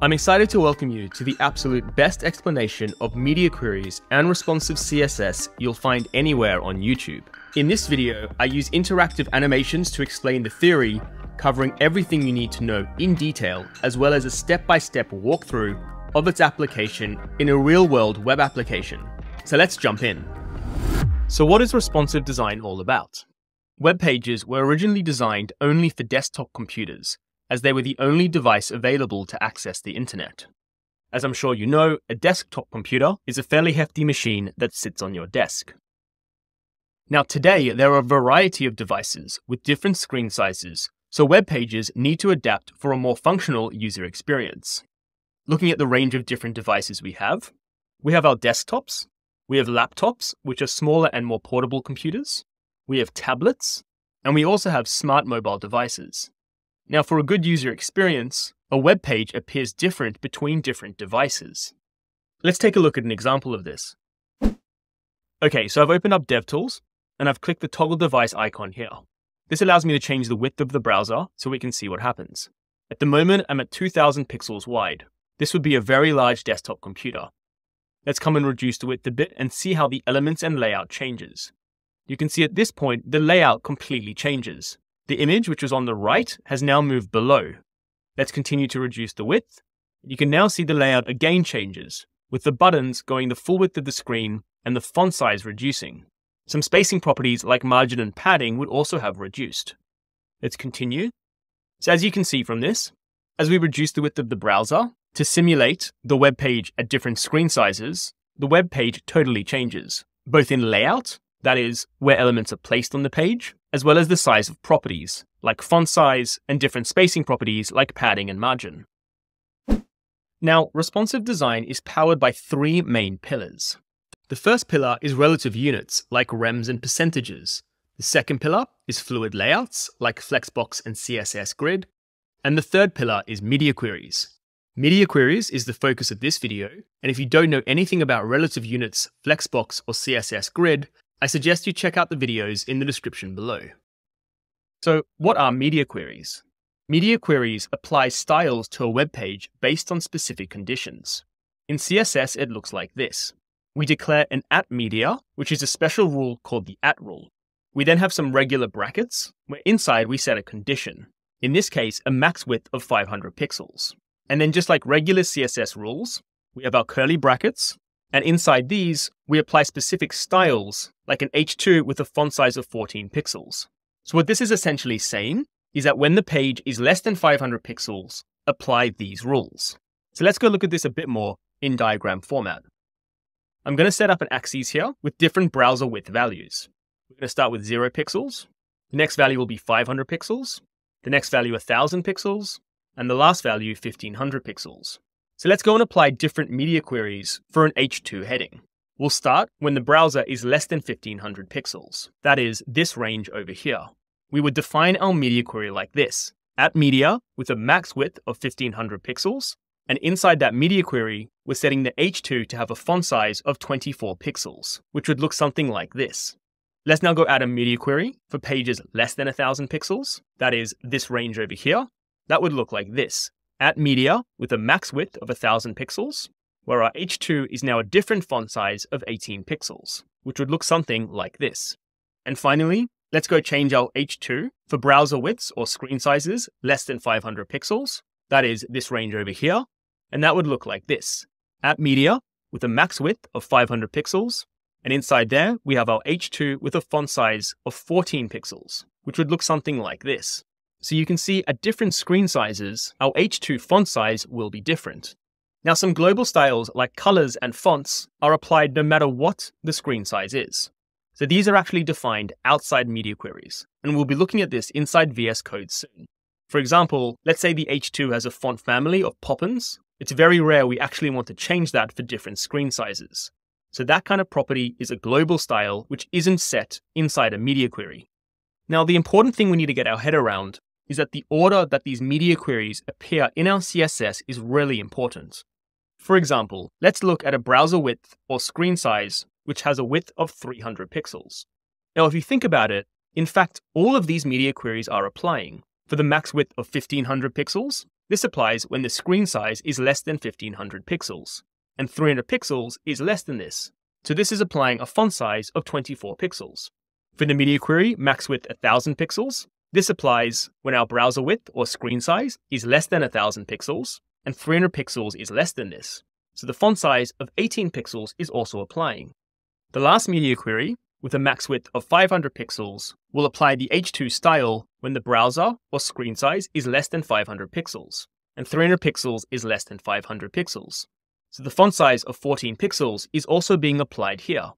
I'm excited to welcome you to the absolute best explanation of media queries and responsive CSS you'll find anywhere on YouTube. In this video, I use interactive animations to explain the theory, covering everything you need to know in detail, as well as a step-by-step walkthrough of its application in a real-world web application. So let's jump in. So what is responsive design all about? Web pages were originally designed only for desktop computers, as they were the only device available to access the internet. As I'm sure you know, a desktop computer is a fairly hefty machine that sits on your desk. Now today, there are a variety of devices with different screen sizes, so web pages need to adapt for a more functional user experience. Looking at the range of different devices we have our desktops, we have laptops, which are smaller and more portable computers, we have tablets, and we also have smart mobile devices. Now, for a good user experience, a web page appears different between different devices. Let's take a look at an example of this. Okay, so I've opened up DevTools, and I've clicked the toggle device icon here. This allows me to change the width of the browser so we can see what happens. At the moment, I'm at 2000 pixels wide. This would be a very large desktop computer. Let's come and reduce the width a bit and see how the elements and layout changes. You can see at this point, the layout completely changes. The image, which was on the right, has now moved below. Let's continue to reduce the width. You can now see the layout again changes, with the buttons going the full width of the screen and the font size reducing. Some spacing properties like margin and padding would also have reduced. Let's continue. So as you can see from this, as we reduce the width of the browser to simulate the web page at different screen sizes, the web page totally changes, both in layout, that is, where elements are placed on the page, as well as the size of properties, like font size, and different spacing properties like padding and margin. Now, responsive design is powered by three main pillars. The first pillar is relative units, like rems and percentages. The second pillar is fluid layouts, like Flexbox and CSS Grid. And the third pillar is media queries. Media queries is the focus of this video, and if you don't know anything about relative units, Flexbox, or CSS Grid, I suggest you check out the videos in the description below. So what are media queries? Media queries apply styles to a web page based on specific conditions. In CSS, it looks like this. We declare an @media, which is a special rule called the @rule. We then have some regular brackets, where inside we set a condition. In this case, a max width of 500 pixels. And then just like regular CSS rules, we have our curly brackets, and inside these, we apply specific styles, like an H2 with a font size of 14 pixels. So what this is essentially saying is that when the page is less than 500 pixels, apply these rules. So let's go look at this a bit more in diagram format. I'm going to set up an axis here with different browser width values. We're going to start with 0 pixels. The next value will be 500 pixels. The next value 1000 pixels. And the last value 1500 pixels. So let's go and apply different media queries for an H2 heading. We'll start when the browser is less than 1500 pixels. That is this range over here. We would define our media query like this: @media with a max width of 1500 pixels. And inside that media query, we're setting the H2 to have a font size of 24 pixels, which would look something like this. Let's now go add a media query for pages less than 1000 pixels. That is this range over here. That would look like this: @media with a max width of 1000 pixels, where our H2 is now a different font size of 18 pixels, which would look something like this. And finally, let's go change our H2 for browser widths or screen sizes less than 500 pixels. That is this range over here. And that would look like this: @media with a max width of 500 pixels. And inside there, we have our H2 with a font size of 14 pixels, which would look something like this. So you can see at different screen sizes, our H2 font size will be different. Now, some global styles like colors and fonts are applied no matter what the screen size is. So these are actually defined outside media queries, and we'll be looking at this inside VS Code soon. For example, let's say the H2 has a font family of Poppins. It's very rare we actually want to change that for different screen sizes. So that kind of property is a global style which isn't set inside a media query. Now, the important thing we need to get our head around is that the order that these media queries appear in our CSS is really important. For example, let's look at a browser width or screen size which has a width of 300 pixels. Now, if you think about it, in fact, all of these media queries are applying. For the max width of 1500 pixels, This applies when the screen size is less than 1500 pixels, and 300 pixels is less than this. So this is applying a font size of 24 pixels. For the media query, max width 1000 pixels. This applies when our browser width or screen size is less than 1000 pixels, and 300 pixels is less than this. So the font size of 18 pixels is also applying. The last media query, with a max width of 500 pixels, will apply the H2 style when the browser or screen size is less than 500 pixels, and 300 pixels is less than 500 pixels. So the font size of 14 pixels is also being applied here.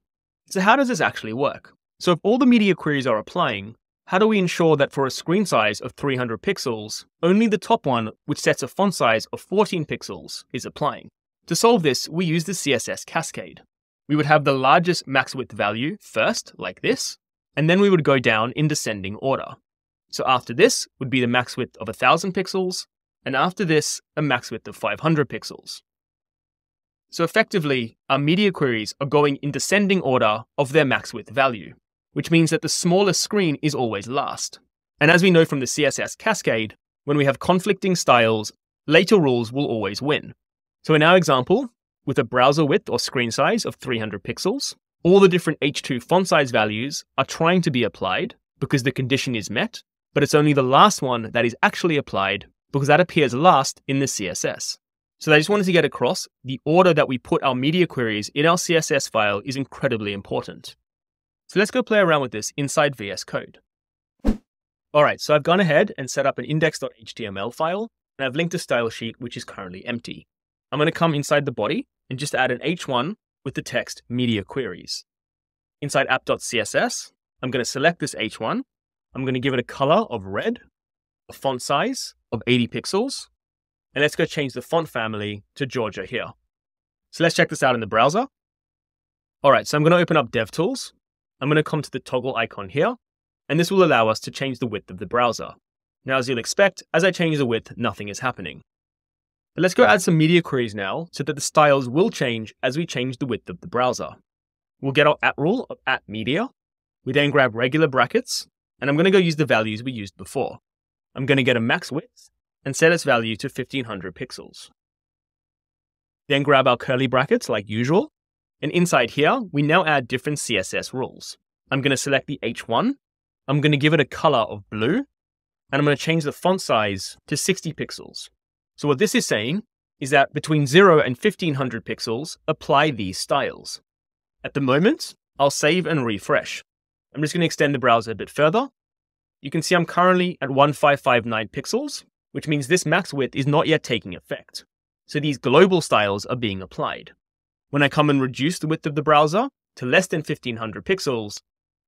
So how does this actually work? So if all the media queries are applying, how do we ensure that for a screen size of 300 pixels, only the top one, which sets a font size of 14 pixels, is applying? To solve this, we use the CSS cascade. We would have the largest max width value first, like this, and then we would go down in descending order. So after this would be the max width of 1000 pixels, and after this, a max width of 500 pixels. So effectively, our media queries are going in descending order of their max width value, which means that the smallest screen is always last. And as we know from the CSS cascade, when we have conflicting styles, later rules will always win. So in our example, with a browser width or screen size of 300 pixels, all the different H2 font size values are trying to be applied because the condition is met, but it's only the last one that is actually applied because that appears last in the CSS. So I just wanted to get across the order that we put our media queries in our CSS file is incredibly important. So let's go play around with this inside VS Code. All right, so I've gone ahead and set up an index.html file, and I've linked a style sheet which is currently empty. I'm going to come inside the body and just add an H1 with the text media queries. Inside app.css, I'm going to select this H1. I'm going to give it a color of red, a font size of 80 pixels, and let's go change the font family to Georgia here. So let's check this out in the browser. All right, so I'm going to open up DevTools. I'm going to come to the toggle icon here, and this will allow us to change the width of the browser. Now, as you'll expect, as I change the width, nothing is happening. But let's go add some media queries now so that the styles will change as we change the width of the browser. We'll get our @rule of @media. We then grab regular brackets, and I'm going to go use the values we used before. I'm going to get a max width and set its value to 1500 pixels. Then grab our curly brackets like usual. And inside here, we now add different CSS rules. I'm going to select the H1. I'm going to give it a color of blue, and I'm going to change the font size to 60 pixels. So what this is saying is that between 0 and 1500 pixels, apply these styles. At the moment, I'll save and refresh. I'm just going to extend the browser a bit further. You can see I'm currently at 1559 pixels, which means this max width is not yet taking effect. So these global styles are being applied. When I come and reduce the width of the browser to less than 1500 pixels,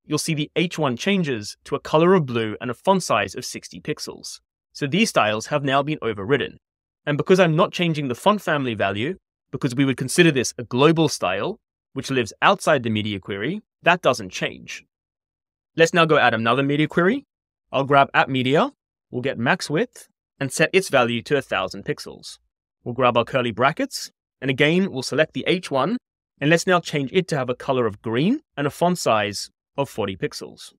you'll see the H1 changes to a color of blue and a font size of 60 pixels. So these styles have now been overridden. And because I'm not changing the font family value, because we would consider this a global style, which lives outside the media query, that doesn't change. Let's now go add another media query. I'll grab @media, we'll get max width, and set its value to 1000 pixels. We'll grab our curly brackets, and again, we'll select the H1, and let's now change it to have a color of green and a font size of 40 pixels.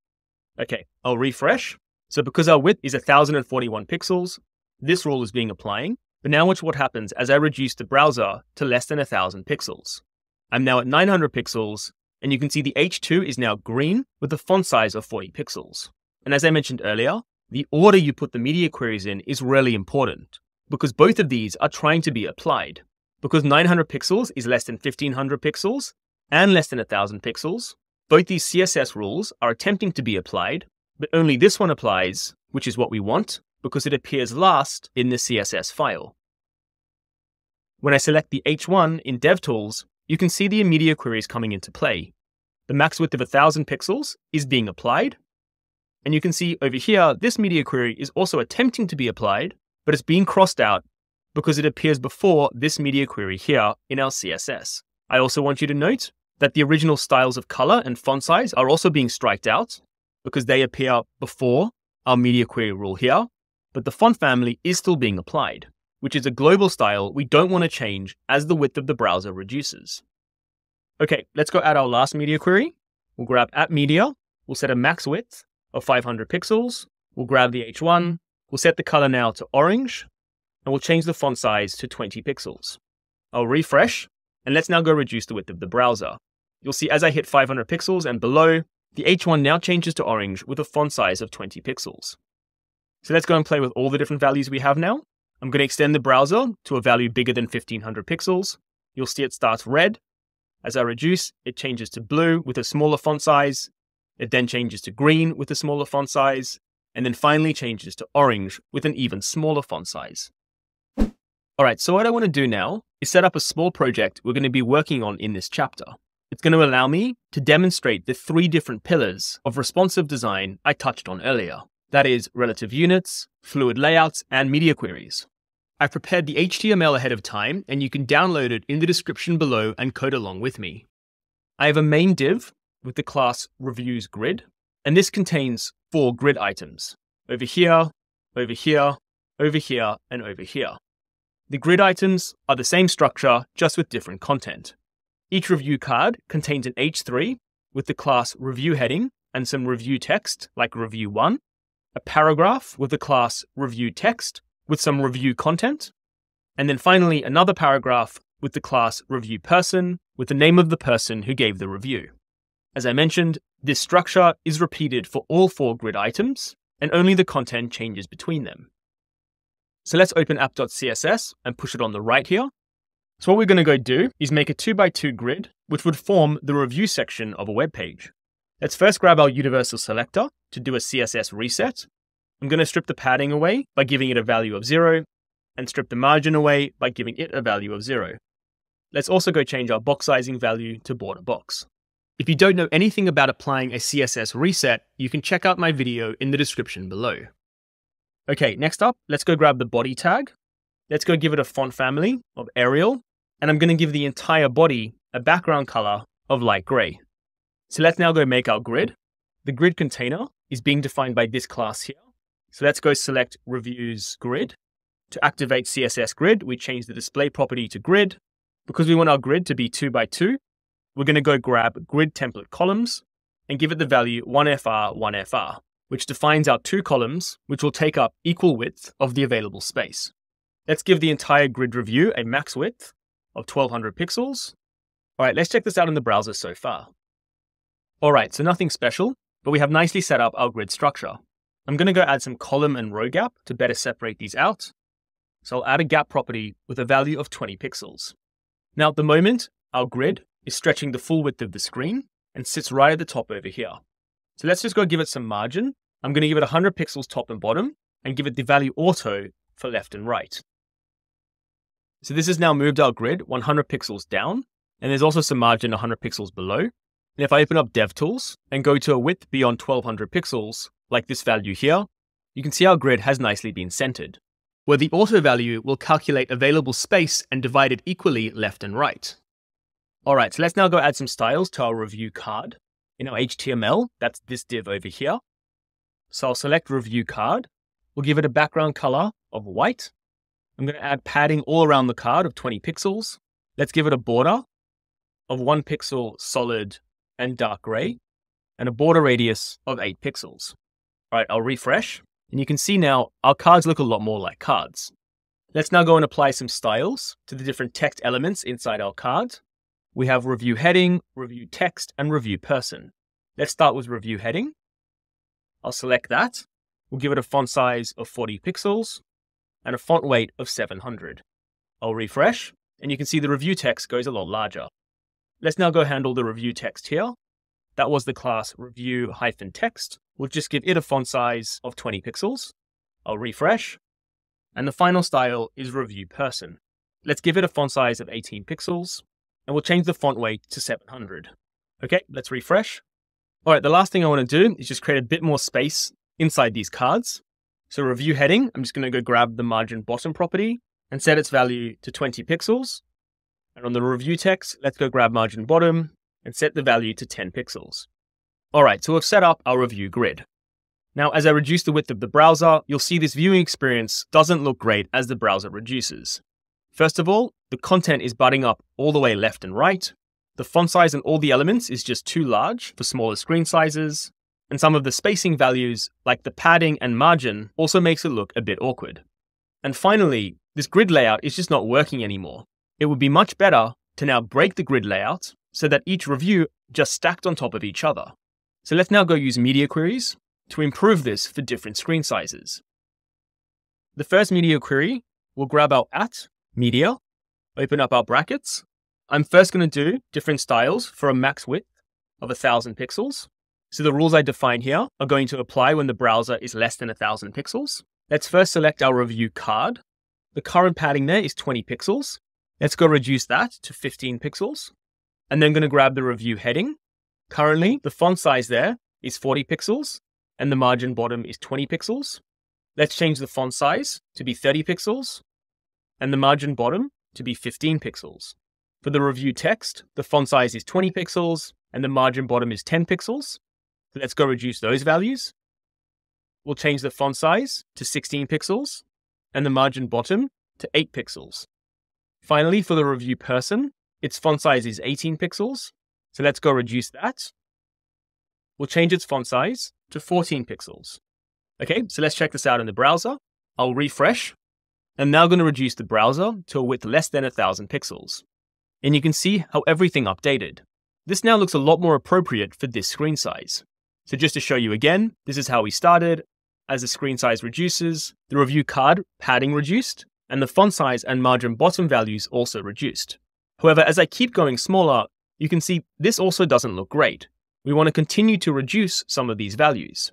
Okay, I'll refresh. So because our width is 1041 pixels, this rule is being applying. But now watch what happens as I reduce the browser to less than 1000 pixels. I'm now at 900 pixels, and you can see the H2 is now green with a font size of 40 pixels. And as I mentioned earlier, the order you put the media queries in is really important, because both of these are trying to be applied. Because 900 pixels is less than 1500 pixels, and less than 1000 pixels, both these CSS rules are attempting to be applied, but only this one applies, which is what we want, because it appears last in the CSS file. When I select the H1 in DevTools, you can see the media queries coming into play. The max width of 1000 pixels is being applied, and you can see over here, this media query is also attempting to be applied, but it's being crossed out because it appears before this media query here in our CSS. I also want you to note that the original styles of color and font size are also being striked out because they appear before our media query rule here, but the font family is still being applied, which is a global style we don't want to change as the width of the browser reduces. Okay, let's go add our last media query. We'll grab @media, we'll set a max width of 500 pixels, we'll grab the H1, we'll set the color now to orange, and we'll change the font size to 20 pixels. I'll refresh, and let's now go reduce the width of the browser. You'll see as I hit 500 pixels and below, the H1 now changes to orange with a font size of 20 pixels. So let's go and play with all the different values we have now. I'm going to extend the browser to a value bigger than 1500 pixels. You'll see it starts red. As I reduce, it changes to blue with a smaller font size. It then changes to green with a smaller font size, and then finally changes to orange with an even smaller font size. Alright, so what I want to do now is set up a small project we're going to be working on in this chapter. It's going to allow me to demonstrate the 3 different pillars of responsive design I touched on earlier. That is relative units, fluid layouts, and media queries. I've prepared the HTML ahead of time, and you can download it in the description below and code along with me. I have a main div with the class reviews grid, and this contains 4 grid items. Over here, over here, over here, and over here. The grid items are the same structure, just with different content. Each review card contains an H3 with the class review heading and some review text like review 1, a paragraph with the class review text with some review content, and then finally another paragraph with the class review person with the name of the person who gave the review. As I mentioned, this structure is repeated for all 4 grid items, and only the content changes between them. So let's open app.css and push it on the right here. So what we're going to go do is make a 2x2 grid, which would form the review section of a web page. Let's first grab our universal selector to do a CSS reset. I'm going to strip the padding away by giving it a value of 0, and strip the margin away by giving it a value of 0. Let's also go change our box sizing value to border box. If you don't know anything about applying a CSS reset, you can check out my video in the description below. Okay, next up, let's go grab the body tag. Let's go give it a font family of Arial, and I'm going to give the entire body a background color of light gray. So let's now go make our grid. The grid container is being defined by this class here. So let's go select Reviews Grid. To activate CSS Grid, we change the display property to Grid. Because we want our grid to be 2x2, we're going to go grab Grid Template Columns and give it the value 1FR, 1FR, which defines our 2 columns, which will take up equal width of the available space. Let's give the entire grid review a max width of 1200 pixels. All right, let's check this out in the browser so far. All right, so nothing special, but we have nicely set up our grid structure. I'm going to go add some column and row gap to better separate these out. So I'll add a gap property with a value of 20 pixels. Now at the moment, our grid is stretching the full width of the screen and sits right at the top over here. So let's just go give it some margin. I'm going to give it 100 pixels top and bottom and give it the value auto for left and right. So this has now moved our grid 100 pixels down, and there's also some margin 100 pixels below. And if I open up DevTools and go to a width beyond 1200 pixels, like this value here, you can see our grid has nicely been centered, where the auto value will calculate available space and divide it equally left and right. All right, so let's now go add some styles to our review card. In our HTML, that's this div over here. So I'll select review card. We'll give it a background color of white. I'm going to add padding all around the card of 20 pixels. Let's give it a border of 1 pixel solid and dark gray, and a border radius of 8 pixels. All right, I'll refresh, and you can see now our cards look a lot more like cards. Let's now go and apply some styles to the different text elements inside our card. We have review heading, review text, and review person. Let's start with review heading. I'll select that. We'll give it a font size of 40 pixels and a font weight of 700. I'll refresh, and you can see the review text goes a lot larger. Let's now go handle the review text here. That was the class review-text. We'll just give it a font size of 20 pixels. I'll refresh. And the final style is review person. Let's give it a font size of 18 pixels, and we'll change the font weight to 700. Okay, let's refresh. All right, the last thing I want to do is just create a bit more space inside these cards. So review heading, I'm just going to go grab the margin bottom property and set its value to 20 pixels. And on the review text, let's go grab margin bottom and set the value to 10 pixels. All right, so we've set up our review grid. Now, as I reduce the width of the browser, you'll see this viewing experience doesn't look great as the browser reduces. First of all, the content is butting up all the way left and right. The font size in all the elements is just too large for smaller screen sizes. And some of the spacing values, like the padding and margin, also makes it look a bit awkward. And finally, This grid layout is just not working anymore. It would be much better to now break the grid layout so that each review just stacked on top of each other. So let's now go use media queries to improve this for different screen sizes. The first media query, we'll grab our @media, open up our brackets. I'm first going to do different styles for a max width of 1000 pixels. So the rules I define here are going to apply when the browser is less than 1000 pixels. Let's first select our review card. The current padding there is 20 pixels. Let's go reduce that to 15 pixels. And then I'm going to grab the review heading. Currently, the font size there is 40 pixels and the margin bottom is 20 pixels. Let's change the font size to be 30 pixels and the margin bottom to be 15 pixels. For the review text, the font size is 20 pixels and the margin bottom is 10 pixels. So let's go reduce those values. We'll change the font size to 16 pixels and the margin bottom to 8 pixels. Finally, for the review person, its font size is 18 pixels. So let's go reduce that. We'll change its font size to 14 pixels. Okay, so let's check this out in the browser. I'll refresh. I'm now going to reduce the browser to a width less than 1000 pixels. And you can see how everything updated. This now looks a lot more appropriate for this screen size. So just to show you again, this is how we started. As the screen size reduces, the review card padding reduced, and the font size and margin bottom values also reduced. However, as I keep going smaller, you can see this also doesn't look great. We want to continue to reduce some of these values.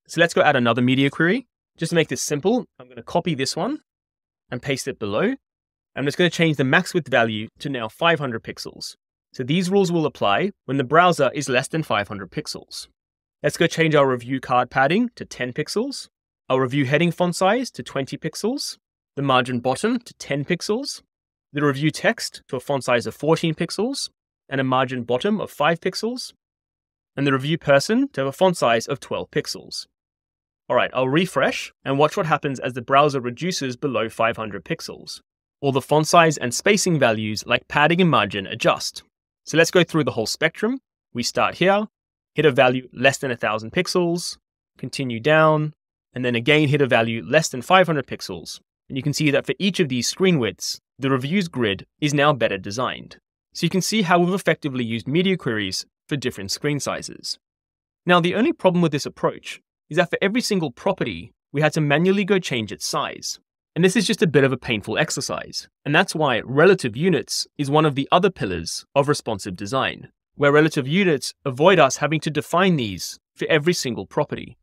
So let's go add another media query. Just to make this simple, I'm going to copy this one and paste it below. I'm just going to change the max width value to now 500 pixels. So these rules will apply when the browser is less than 500 pixels. Let's go change our review card padding to 10 pixels, our review heading font size to 20 pixels, the margin bottom to 10 pixels, the review text to a font size of 14 pixels, and a margin bottom of 5 pixels, and the review person to have a font size of 12 pixels. All right, I'll refresh and watch what happens as the browser reduces below 500 pixels. All the font size and spacing values like padding and margin adjust. So let's go through the whole spectrum. We start here, hit a value less than 1000 pixels, continue down, and then again hit a value less than 500 pixels. And you can see that for each of these screen widths, the reviews grid is now better designed. So you can see how we've effectively used media queries for different screen sizes. Now, the only problem with this approach is that for every single property, we had to manually go change its size. And this is just a bit of a painful exercise. And that's why relative units is one of the other pillars of responsive design, where relative units avoid us having to define these for every single property.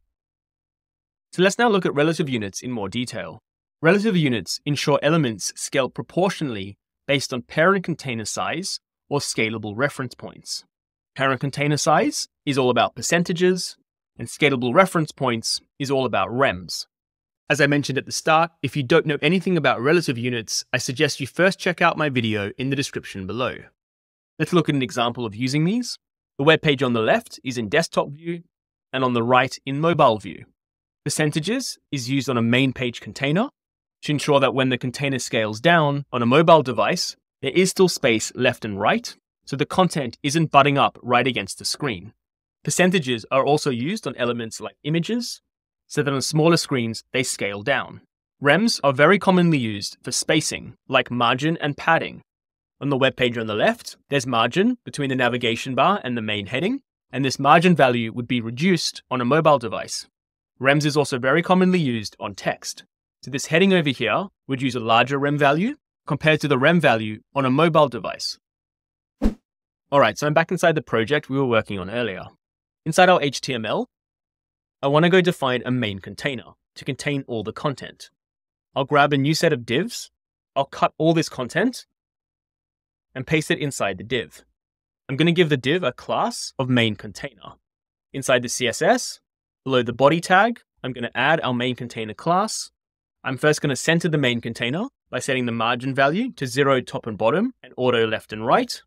So let's now look at relative units in more detail. Relative units ensure elements scale proportionally based on parent container size or scalable reference points. Parent container size is all about percentages, and scalable reference points is all about rems. As I mentioned at the start, if you don't know anything about relative units, I suggest you first check out my video in the description below. Let's look at an example of using these. The web page on the left is in desktop view, and on the right in mobile view. Percentages is used on a main page container to ensure that when the container scales down on a mobile device, there is still space left and right, so the content isn't butting up right against the screen. Percentages are also used on elements like images, so that on smaller screens, they scale down. Rems are very commonly used for spacing, like margin and padding. On the web page on the left, there's margin between the navigation bar and the main heading, and this margin value would be reduced on a mobile device. Rems is also very commonly used on text. So this heading over here would use a larger rem value compared to the rem value on a mobile device. All right, so I'm back inside the project we were working on earlier. Inside our HTML, I want to go define a main container to contain all the content. I'll grab a new set of divs. I'll cut all this content and paste it inside the div. I'm going to give the div a class of main container. Inside the CSS, below the body tag, I'm going to add our main container class. I'm first going to center the main container by setting the margin value to 0 top and bottom and auto left and right.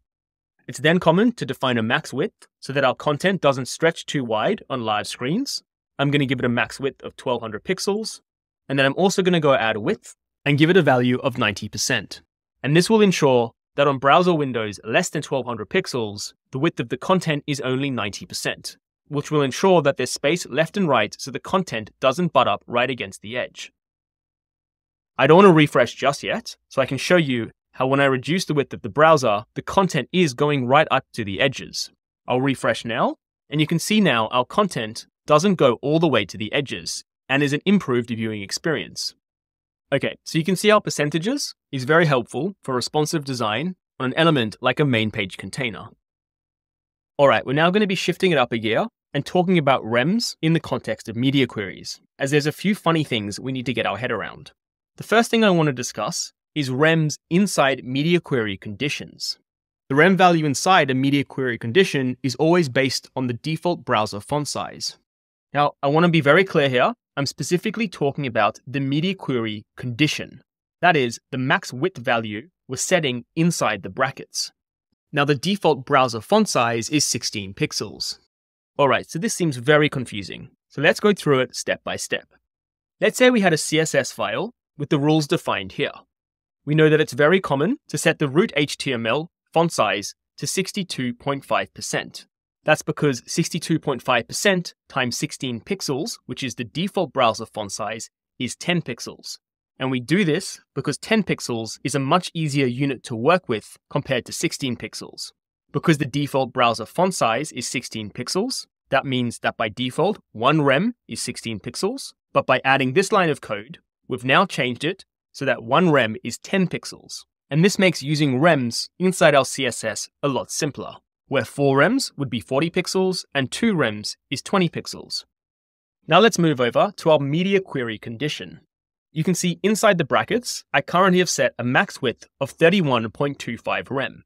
It's then common to define a max width so that our content doesn't stretch too wide on live screens. I'm going to give it a max width of 1200 pixels. And then I'm also going to go add a width and give it a value of 90%. And this will ensure that on browser windows less than 1200 pixels, the width of the content is only 90%, which will ensure that there's space left and right so the content doesn't butt up right against the edge. I don't want to refresh just yet, so I can show you how when I reduce the width of the browser, the content is going right up to the edges. I'll refresh now, and you can see now our content doesn't go all the way to the edges and is an improved viewing experience. Okay, so you can see our percentages is very helpful for responsive design on an element like a main page container. All right, we're now going to be shifting it up a gear and talking about rems in the context of media queries, as there's a few funny things we need to get our head around. The first thing I want to discuss is rems inside media query conditions. The rem value inside a media query condition is always based on the default browser font size. Now, I want to be very clear here. I'm specifically talking about the media query condition. That is, the max width value we're setting inside the brackets. Now, the default browser font size is 16 pixels. All right, so this seems very confusing. So let's go through it step by step. Let's say we had a CSS file with the rules defined here. We know that it's very common to set the root HTML font size to 62.5%. That's because 62.5% times 16 pixels, which is the default browser font size, is 10 pixels. And we do this because 10 pixels is a much easier unit to work with compared to 16 pixels. Because the default browser font size is 16 pixels, that means that by default, one rem is 16 pixels. But by adding this line of code, we've now changed it so that one rem is 10 pixels. And this makes using rems inside our CSS a lot simpler, where 4 rems would be 40 pixels and 2 rems is 20 pixels. Now let's move over to our media query condition. You can see inside the brackets, I currently have set a max width of 31.25 rem.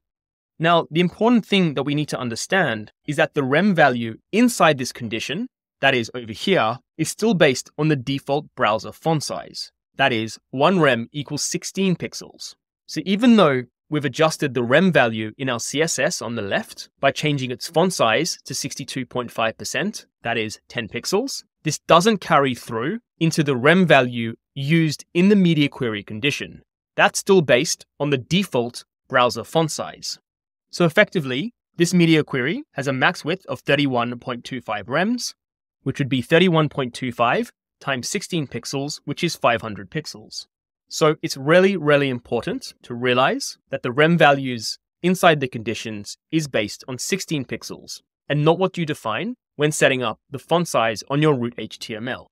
Now, the important thing that we need to understand is that the rem value inside this condition, that is over here, is still based on the default browser font size. That is, one rem equals 16 pixels. So even though we've adjusted the rem value in our CSS on the left by changing its font size to 62.5%, that is 10 pixels, this doesn't carry through into the rem value used in the media query condition. That's still based on the default browser font size. So effectively, this media query has a max width of 31.25 rems, which would be 31.25 times 16 pixels, which is 500 pixels. So it's really, really important to realize that the rem values inside the conditions is based on 16 pixels and not what you define when setting up the font size on your root HTML.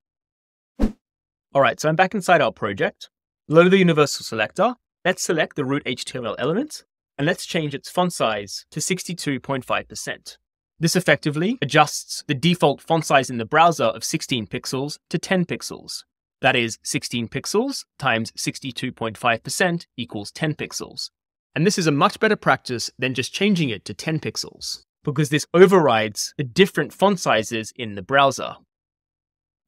All right, so I'm back inside our project. Load the universal selector. Let's select the root HTML element and let's change its font size to 62.5%. This effectively adjusts the default font size in the browser of 16 pixels to 10 pixels. That is 16 pixels times 62.5% equals 10 pixels. And this is a much better practice than just changing it to 10 pixels, because this overrides the different font sizes in the browser.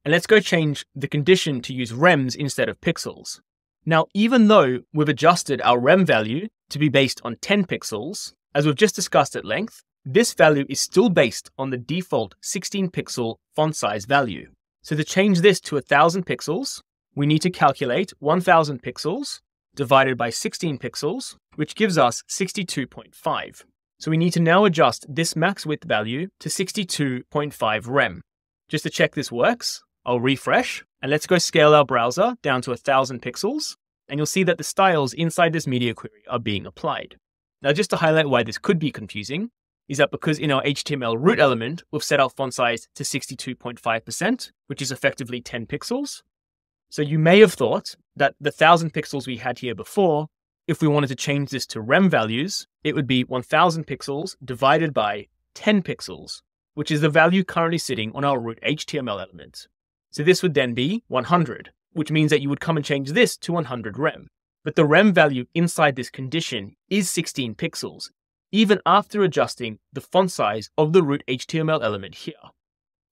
And let's go change the condition to use rems instead of pixels. Now, even though we've adjusted our rem value to be based on 10 pixels, as we've just discussed at length, this value is still based on the default 16 pixel font size value. So to change this to 1000 pixels, we need to calculate 1000 pixels divided by 16 pixels, which gives us 62.5. So we need to now adjust this max width value to 62.5 rem. Just to check this works, I'll refresh, and let's go scale our browser down to 1000 pixels, and you'll see that the styles inside this media query are being applied. Now, just to highlight why this could be confusing, is that because in our HTML root element, we've set our font size to 62.5%, which is effectively 10 pixels. So you may have thought that the 1000 pixels we had here before, if we wanted to change this to rem values, it would be 1000 pixels divided by 10 pixels, which is the value currently sitting on our root HTML element. So this would then be 100, which means that you would come and change this to 100 rem. But the rem value inside this condition is 16 pixels, even after adjusting the font size of the root HTML element here.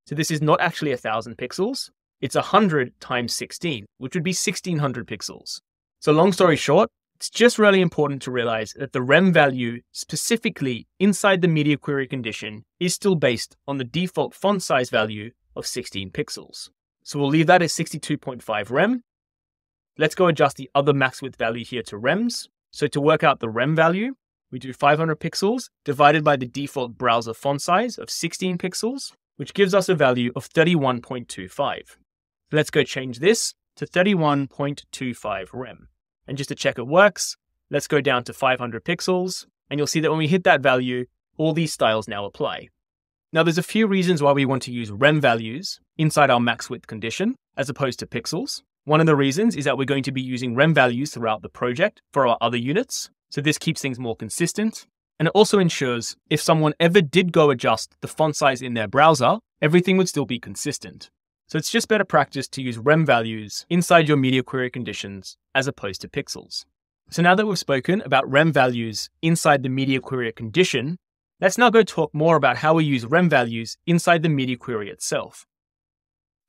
So this is not actually 1000 pixels, it's 100 times 16, which would be 1600 pixels. So long story short, it's just really important to realize that the rem value specifically inside the media query condition is still based on the default font size value of 16 pixels. So we'll leave that as 62.5 rem. Let's go adjust the other max width value here to rems. So to work out the rem value, we do 500 pixels divided by the default browser font size of 16 pixels, which gives us a value of 31.25. Let's go change this to 31.25 rem. And just to check it works, let's go down to 500 pixels, and you'll see that when we hit that value, all these styles now apply. Now there's a few reasons why we want to use rem values inside our max width condition as opposed to pixels. One of the reasons is that we're going to be using rem values throughout the project for our other units, so this keeps things more consistent. And it also ensures if someone ever did go adjust the font size in their browser, everything would still be consistent. So it's just better practice to use rem values inside your media query conditions as opposed to pixels. So now that we've spoken about rem values inside the media query condition, let's now go talk more about how we use rem values inside the media query itself.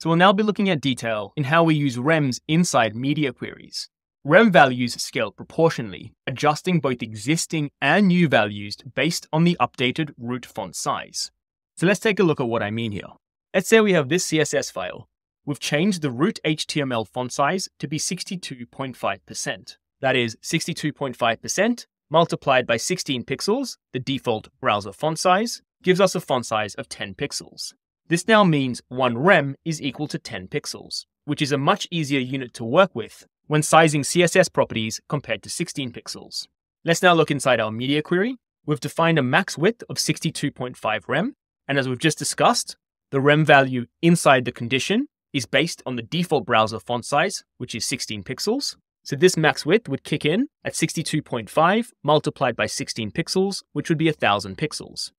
So we'll now be looking at detail in how we use rems inside media queries. Rem values scale proportionally, adjusting both existing and new values based on the updated root font size. So let's take a look at what I mean here. Let's say we have this CSS file. We've changed the root HTML font size to be 62.5%. That is 62.5% multiplied by 16 pixels, the default browser font size, gives us a font size of 10 pixels. This now means 1 rem is equal to 10 pixels, which is a much easier unit to work with when sizing CSS properties compared to 16 pixels. Let's now look inside our media query. We've defined a max width of 62.5 rem, and as we've just discussed, the rem value inside the condition is based on the default browser font size, which is 16 pixels. So this max width would kick in at 62.5 multiplied by 16 pixels, which would be 1000 pixels.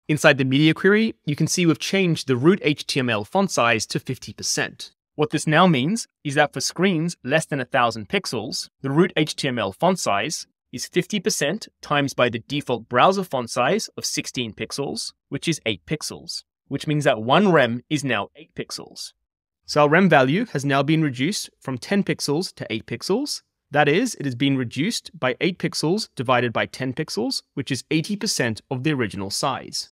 Inside the media query, you can see we've changed the root HTML font size to 50%. What this now means is that for screens less than 1000 pixels, the root HTML font size is 50% times by the default browser font size of 16 pixels, which is 8 pixels, which means that 1 rem is now 8 pixels. So our rem value has now been reduced from 10 pixels to 8 pixels. That is, it has been reduced by 8 pixels divided by 10 pixels, which is 80% of the original size.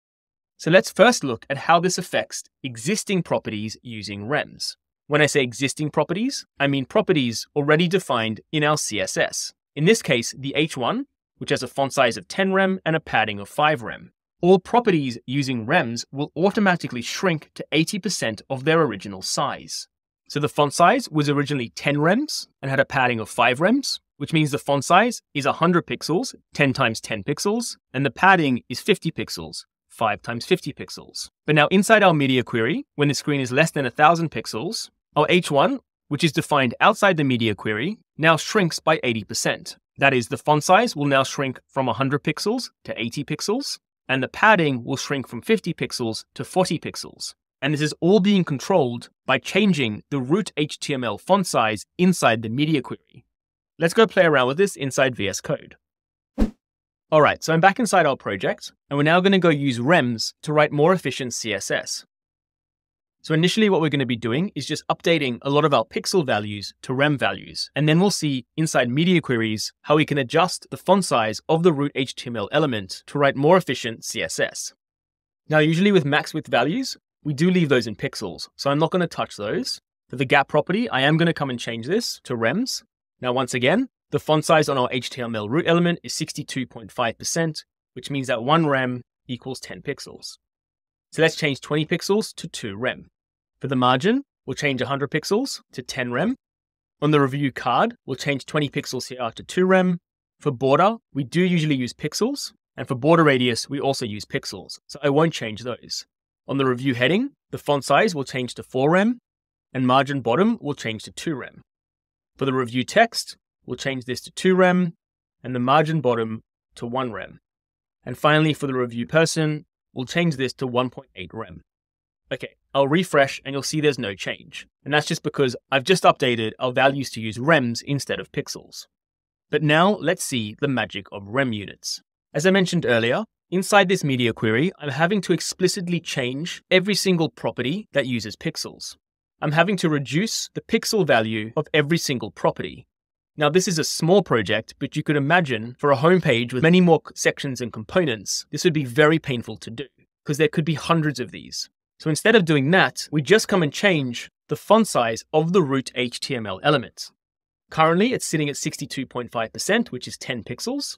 So let's first look at how this affects existing properties using rems. When I say existing properties, I mean properties already defined in our CSS. In this case, the H1, which has a font size of 10 rem and a padding of 5 rem. All properties using rems will automatically shrink to 80% of their original size. So the font size was originally 10 rems and had a padding of 5 rems, which means the font size is 100 pixels, 10 times 10 pixels, and the padding is 50 pixels, 5 times 50 pixels. But now inside our media query, when the screen is less than 1000 pixels, our H1, which is defined outside the media query, now shrinks by 80%. That is, the font size will now shrink from 100 pixels to 80 pixels, and the padding will shrink from 50 pixels to 40 pixels. And this is all being controlled by changing the root HTML font size inside the media query. Let's go play around with this inside VS Code. All right, so I'm back inside our project, and we're now going to go use rems to write more efficient CSS. So initially what we're going to be doing is just updating a lot of our pixel values to rem values. And then we'll see inside media queries how we can adjust the font size of the root HTML element to write more efficient CSS. Now, usually with max width values, we do leave those in pixels. So I'm not going to touch those. For the gap property, I am going to come and change this to rems. Now, once again, the font size on our HTML root element is 62.5%, which means that 1 rem equals 10 pixels. So let's change 20 pixels to 2 rem. For the margin, we'll change 100 pixels to 10 rem. On the review card, we'll change 20 pixels here to 2 rem. For border, we do usually use pixels. And for border radius, we also use pixels. So I won't change those. On the review heading, the font size will change to 4 rem. And margin bottom will change to 2 rem. For the review text, we'll change this to 2 rem. And the margin bottom to 1 rem. And finally, for the review person, we'll change this to 1.8 rem. Okay, I'll refresh and you'll see there's no change. And that's just because I've just updated our values to use rems instead of pixels. But now let's see the magic of rem units. As I mentioned earlier, inside this media query, I'm having to explicitly change every single property that uses pixels. I'm having to reduce the pixel value of every single property. Now, this is a small project, but you could imagine for a homepage with many more sections and components, this would be very painful to do because there could be hundreds of these. So instead of doing that, we just come and change the font size of the root HTML element. Currently, it's sitting at 62.5%, which is 10 pixels.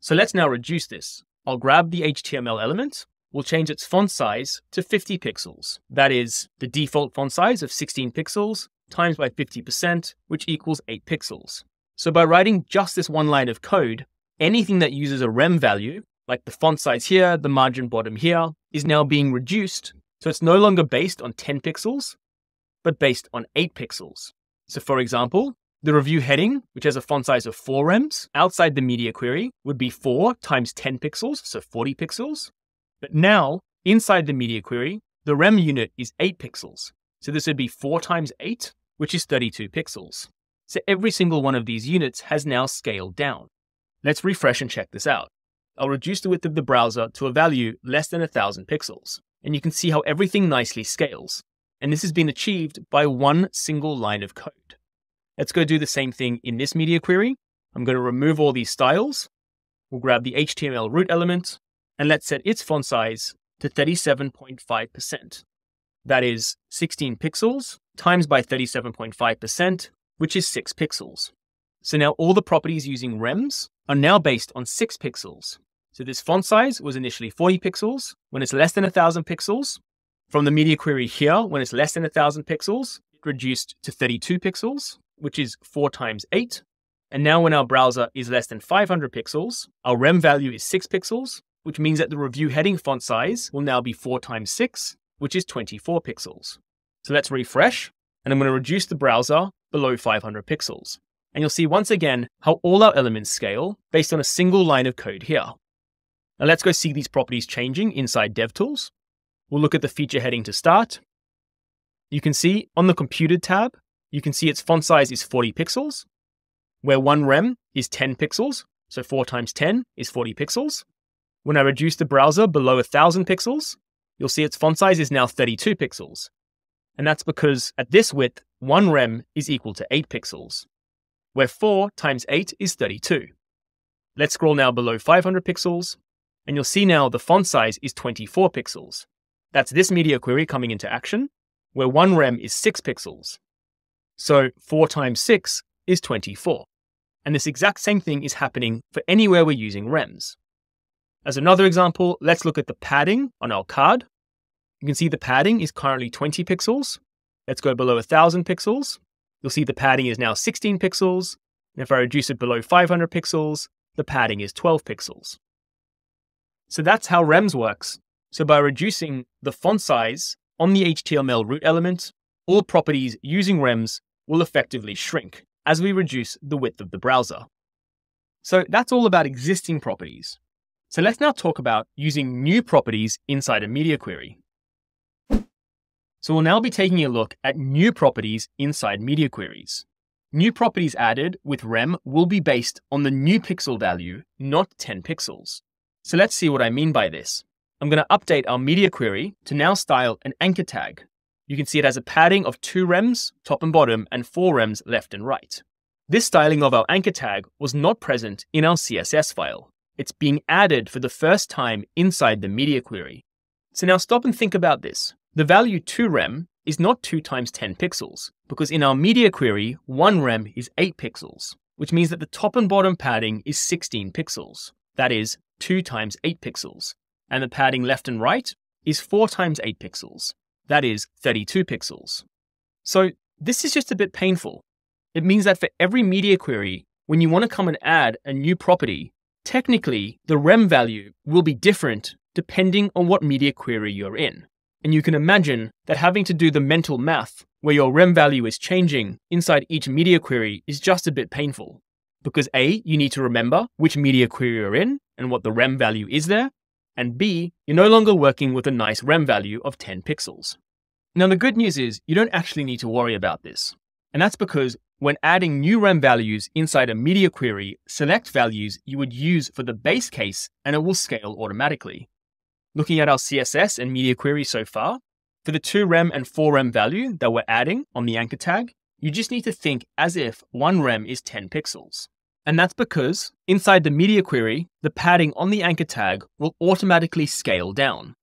So let's now reduce this. I'll grab the HTML element. We'll change its font size to 50 pixels. That is the default font size of 16 pixels times by 50%, which equals 8 pixels. So by writing just this one line of code, anything that uses a rem value, like the font size here, the margin bottom here, is now being reduced. So it's no longer based on 10 pixels, but based on 8 pixels. So for example, the review heading, which has a font size of 4 rems, outside the media query would be 4 times 10 pixels, so 40 pixels. But now, inside the media query, the rem unit is 8 pixels. So this would be 4 times 8, which is 32 pixels. So every single one of these units has now scaled down. Let's refresh and check this out. I'll reduce the width of the browser to a value less than 1000 pixels. And you can see how everything nicely scales. And this has been achieved by one single line of code. Let's go do the same thing in this media query. I'm going to remove all these styles. We'll grab the HTML root element, and let's set its font size to 37.5%. That is 16 pixels times by 37.5%, which is 6 pixels. So now all the properties using rems are now based on 6 pixels. So this font size was initially 40 pixels. When it's less than 1000 pixels, from the media query here, when it's less than 1000 pixels, it reduced to 32 pixels, which is 4 times 8. And now when our browser is less than 500 pixels, our rem value is 6 pixels, which means that the review heading font size will now be 4 times 6, which is 24 pixels. So let's refresh, and I'm going to reduce the browser below 500 pixels. And you'll see once again how all our elements scale based on a single line of code here. Now let's go see these properties changing inside DevTools. We'll look at the feature heading to start. You can see on the Computed tab, you can see its font size is 40 pixels, where one rem is 10 pixels, so 4 times 10 is 40 pixels. When I reduce the browser below 1000 pixels, you'll see its font size is now 32 pixels. And that's because at this width, one rem is equal to 8 pixels, where 4 times 8 is 32. Let's scroll now below 500 pixels, and you'll see now the font size is 24 pixels. That's this media query coming into action, where one rem is 6 pixels. So 4 times 6 is 24. And this exact same thing is happening for anywhere we're using rems. As another example, let's look at the padding on our card. You can see the padding is currently 20 pixels. Let's go below 1000 pixels. You'll see the padding is now 16 pixels. And if I reduce it below 500 pixels, the padding is 12 pixels. So that's how rems works. So by reducing the font size on the HTML root element, all properties using rems will effectively shrink as we reduce the width of the browser. So that's all about existing properties. So let's now talk about using new properties inside a media query. So we'll now be taking a look at new properties inside media queries. New properties added with rem will be based on the new pixel value, not 10 pixels. So let's see what I mean by this. I'm going to update our media query to now style an anchor tag. You can see it has a padding of 2 rems, top and bottom, and 4 rems left and right. This styling of our anchor tag was not present in our CSS file. It's being added for the first time inside the media query. So now stop and think about this. The value 2 rem is not 2 times 10 pixels, because in our media query, 1 rem is 8 pixels, which means that the top and bottom padding is 16 pixels. That is 2 times 8 pixels. And the padding left and right is 4 times 8 pixels. That is 32 pixels. So this is just a bit painful. It means that for every media query, when you want to come and add a new property, technically the rem value will be different depending on what media query you're in. And you can imagine that having to do the mental math where your rem value is changing inside each media query is just a bit painful. Because A, you need to remember which media query you're in and what the rem value is there. And B, you're no longer working with a nice rem value of 10 pixels. Now the good news is you don't actually need to worry about this. And that's because when adding new rem values inside a media query, select values you would use for the base case and it will scale automatically. Looking at our CSS and media query so far, for the 2 rem and 4 rem value that we're adding on the anchor tag, you just need to think as if 1 rem is 10 pixels. And that's because inside the media query, the padding on the anchor tag will automatically scale down.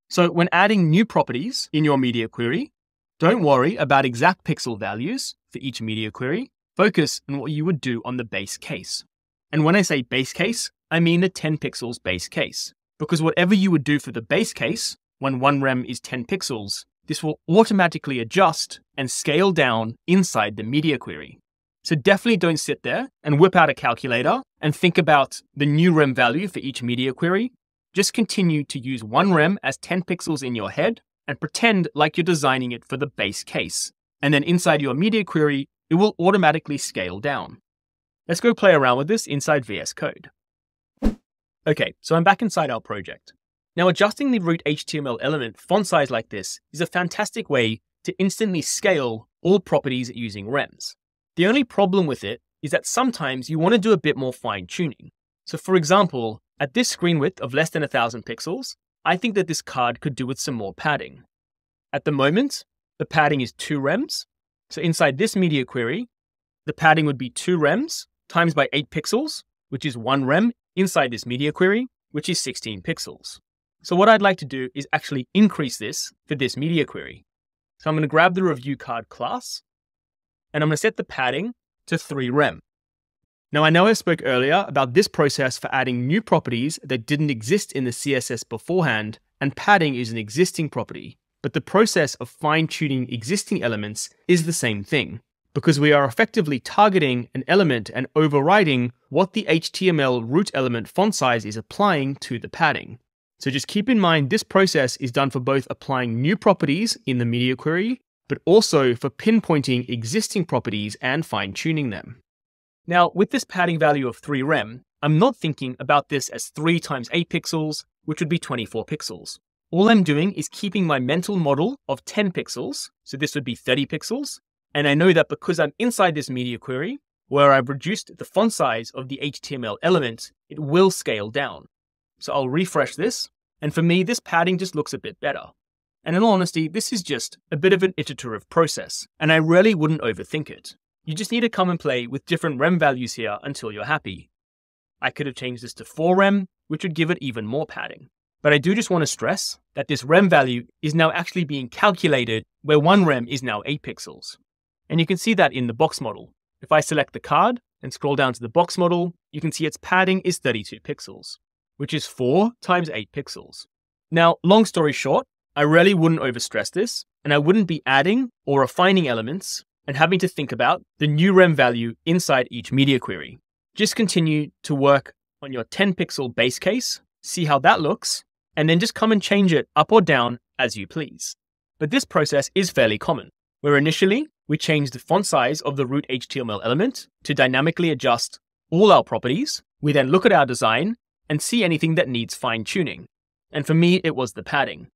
So when adding new properties in your media query, don't worry about exact pixel values for each media query. Focus on what you would do on the base case. And when I say base case, I mean the 10 pixels base case. Because whatever you would do for the base case, when 1 rem is 10 pixels, this will automatically adjust and scale down inside the media query. So definitely don't sit there and whip out a calculator and think about the new rem value for each media query. Just continue to use one rem as 10 pixels in your head and pretend like you're designing it for the base case. And then inside your media query, it will automatically scale down. Let's go play around with this inside VS Code. Okay, so I'm back inside our project. Now, adjusting the root HTML element font size like this is a fantastic way to instantly scale all properties using rems. The only problem with it is that sometimes you want to do a bit more fine tuning. So for example, at this screen width of less than 1000 pixels, I think that this card could do with some more padding. At the moment, the padding is 2 rems. So inside this media query, the padding would be 2 rems times by 8 pixels, which is 1 rem inside this media query, which is 16 pixels. So what I'd like to do is actually increase this for this media query. So I'm going to grab the review card class, and I'm going to set the padding to 3 rem. Now I know I spoke earlier about this process for adding new properties that didn't exist in the CSS beforehand, and padding is an existing property, but the process of fine-tuning existing elements is the same thing, because we are effectively targeting an element and overriding what the HTML root element font size is applying to the padding. So just keep in mind this process is done for both applying new properties in the media query, but also for pinpointing existing properties and fine-tuning them. Now, with this padding value of 3 rem, I'm not thinking about this as 3 times 8 pixels, which would be 24 pixels. All I'm doing is keeping my mental model of 10 pixels, so this would be 30 pixels, and I know that because I'm inside this media query, where I've reduced the font size of the HTML element, it will scale down. So I'll refresh this, and for me, this padding just looks a bit better. And in all honesty, this is just a bit of an iterative process, and I really wouldn't overthink it. You just need to come and play with different rem values here until you're happy. I could have changed this to 4 rem, which would give it even more padding. But I do just want to stress that this rem value is now actually being calculated where 1 rem is now 8 pixels. And you can see that in the box model. If I select the card and scroll down to the box model, you can see its padding is 32 pixels, which is 4 times 8 pixels. Now, long story short, I really wouldn't overstress this, and I wouldn't be adding or refining elements and having to think about the new rem value inside each media query. Just continue to work on your 10 pixel base case, see how that looks, and then just come and change it up or down as you please. But this process is fairly common, where initially we change the font size of the root HTML element to dynamically adjust all our properties. We then look at our design and see anything that needs fine tuning. And for me, it was the padding.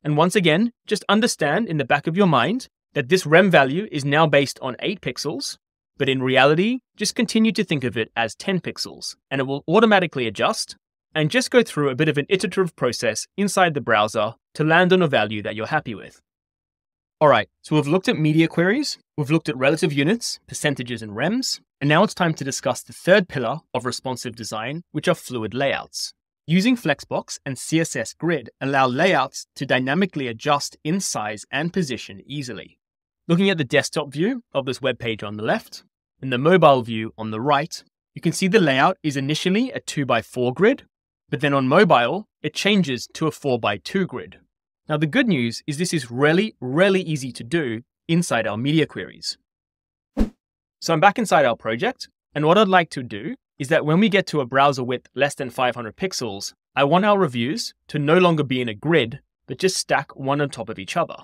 And once again, just understand in the back of your mind that this rem value is now based on 8 pixels, but in reality, just continue to think of it as 10 pixels, and it will automatically adjust, and just go through a bit of an iterative process inside the browser to land on a value that you're happy with. Alright, so we've looked at media queries, we've looked at relative units, percentages and rems, and now it's time to discuss the third pillar of responsive design, which are fluid layouts. Using Flexbox and CSS Grid allow layouts to dynamically adjust in size and position easily. Looking at the desktop view of this web page on the left, and the mobile view on the right, you can see the layout is initially a 2x4 grid, but then on mobile, it changes to a 4x2 grid. Now the good news is this is really easy to do inside our media queries. So I'm back inside our project, and what I'd like to do is that when we get to a browser width less than 500 pixels, I want our reviews to no longer be in a grid, but just stack one on top of each other.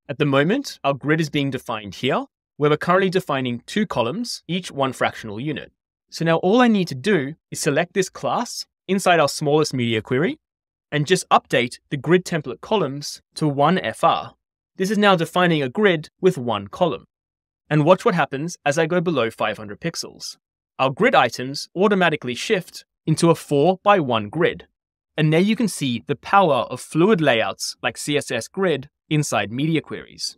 At the moment, our grid is being defined here, where we're currently defining 2 columns, each 1 fractional unit. So now all I need to do is select this class inside our smallest media query, and just update the grid template columns to 1FR. This is now defining a grid with 1 column. And watch what happens as I go below 500 pixels. Our grid items automatically shift into a 4x1 grid. And there you can see the power of fluid layouts like CSS Grid inside media queries.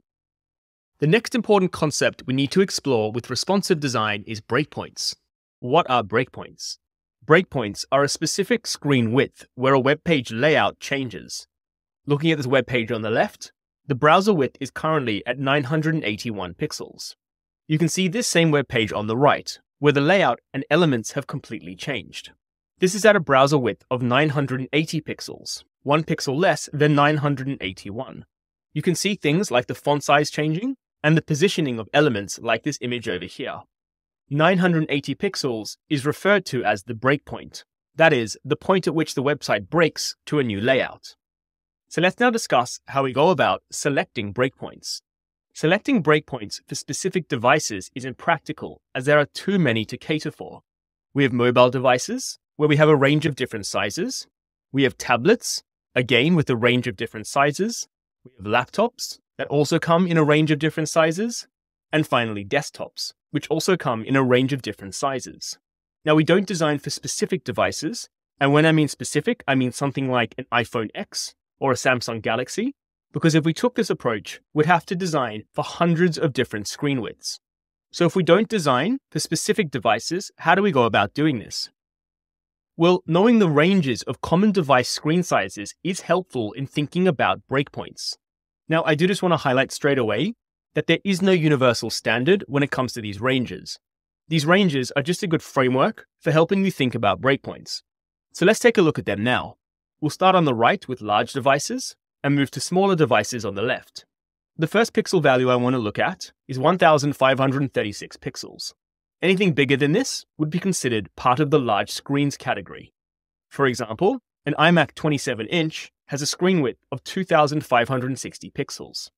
The next important concept we need to explore with responsive design is breakpoints. What are breakpoints? Breakpoints are a specific screen width where a web page layout changes. Looking at this web page on the left, the browser width is currently at 981 pixels. You can see this same web page on the right, where the layout and elements have completely changed. This is at a browser width of 980 pixels, 1 pixel less than 981. You can see things like the font size changing and the positioning of elements like this image over here. 980 pixels is referred to as the breakpoint. That is, the point at which the website breaks to a new layout. So let's now discuss how we go about selecting breakpoints. Selecting breakpoints for specific devices is impractical as there are too many to cater for. We have mobile devices, where we have a range of different sizes. We have tablets, again with a range of different sizes. We have laptops that also come in a range of different sizes. And finally, desktops, which also come in a range of different sizes. Now, we don't design for specific devices, and when I mean specific, I mean something like an iPhone X or a Samsung Galaxy, because if we took this approach, we'd have to design for hundreds of different screen widths. So if we don't design for specific devices, how do we go about doing this? Well, knowing the ranges of common device screen sizes is helpful in thinking about breakpoints. Now, I do just want to highlight straight away that there is no universal standard when it comes to these ranges. These ranges are just a good framework for helping you think about breakpoints. So let's take a look at them now. We'll start on the right with large devices and move to smaller devices on the left. The first pixel value I want to look at is 1536 pixels. Anything bigger than this would be considered part of the large screens category. For example, an iMac 27-inch has a screen width of 2560 pixels.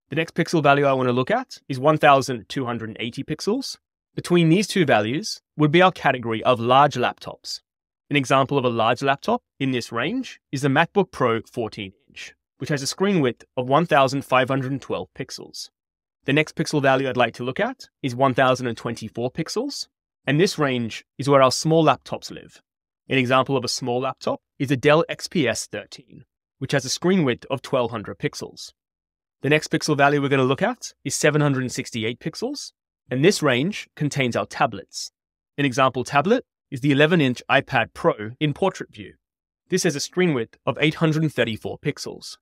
The next pixel value I want to look at is 1280 pixels. Between these two values would be our category of large laptops. An example of a large laptop in this range is the MacBook Pro 14-inch, which has a screen width of 1512 pixels. The next pixel value I'd like to look at is 1024 pixels, and this range is where our small laptops live. An example of a small laptop is a Dell XPS 13, which has a screen width of 1200 pixels. The next pixel value we're going to look at is 768 pixels, and this range contains our tablets. An example tablet is the 11-inch iPad Pro in portrait view. This has a screen width of 834 pixels.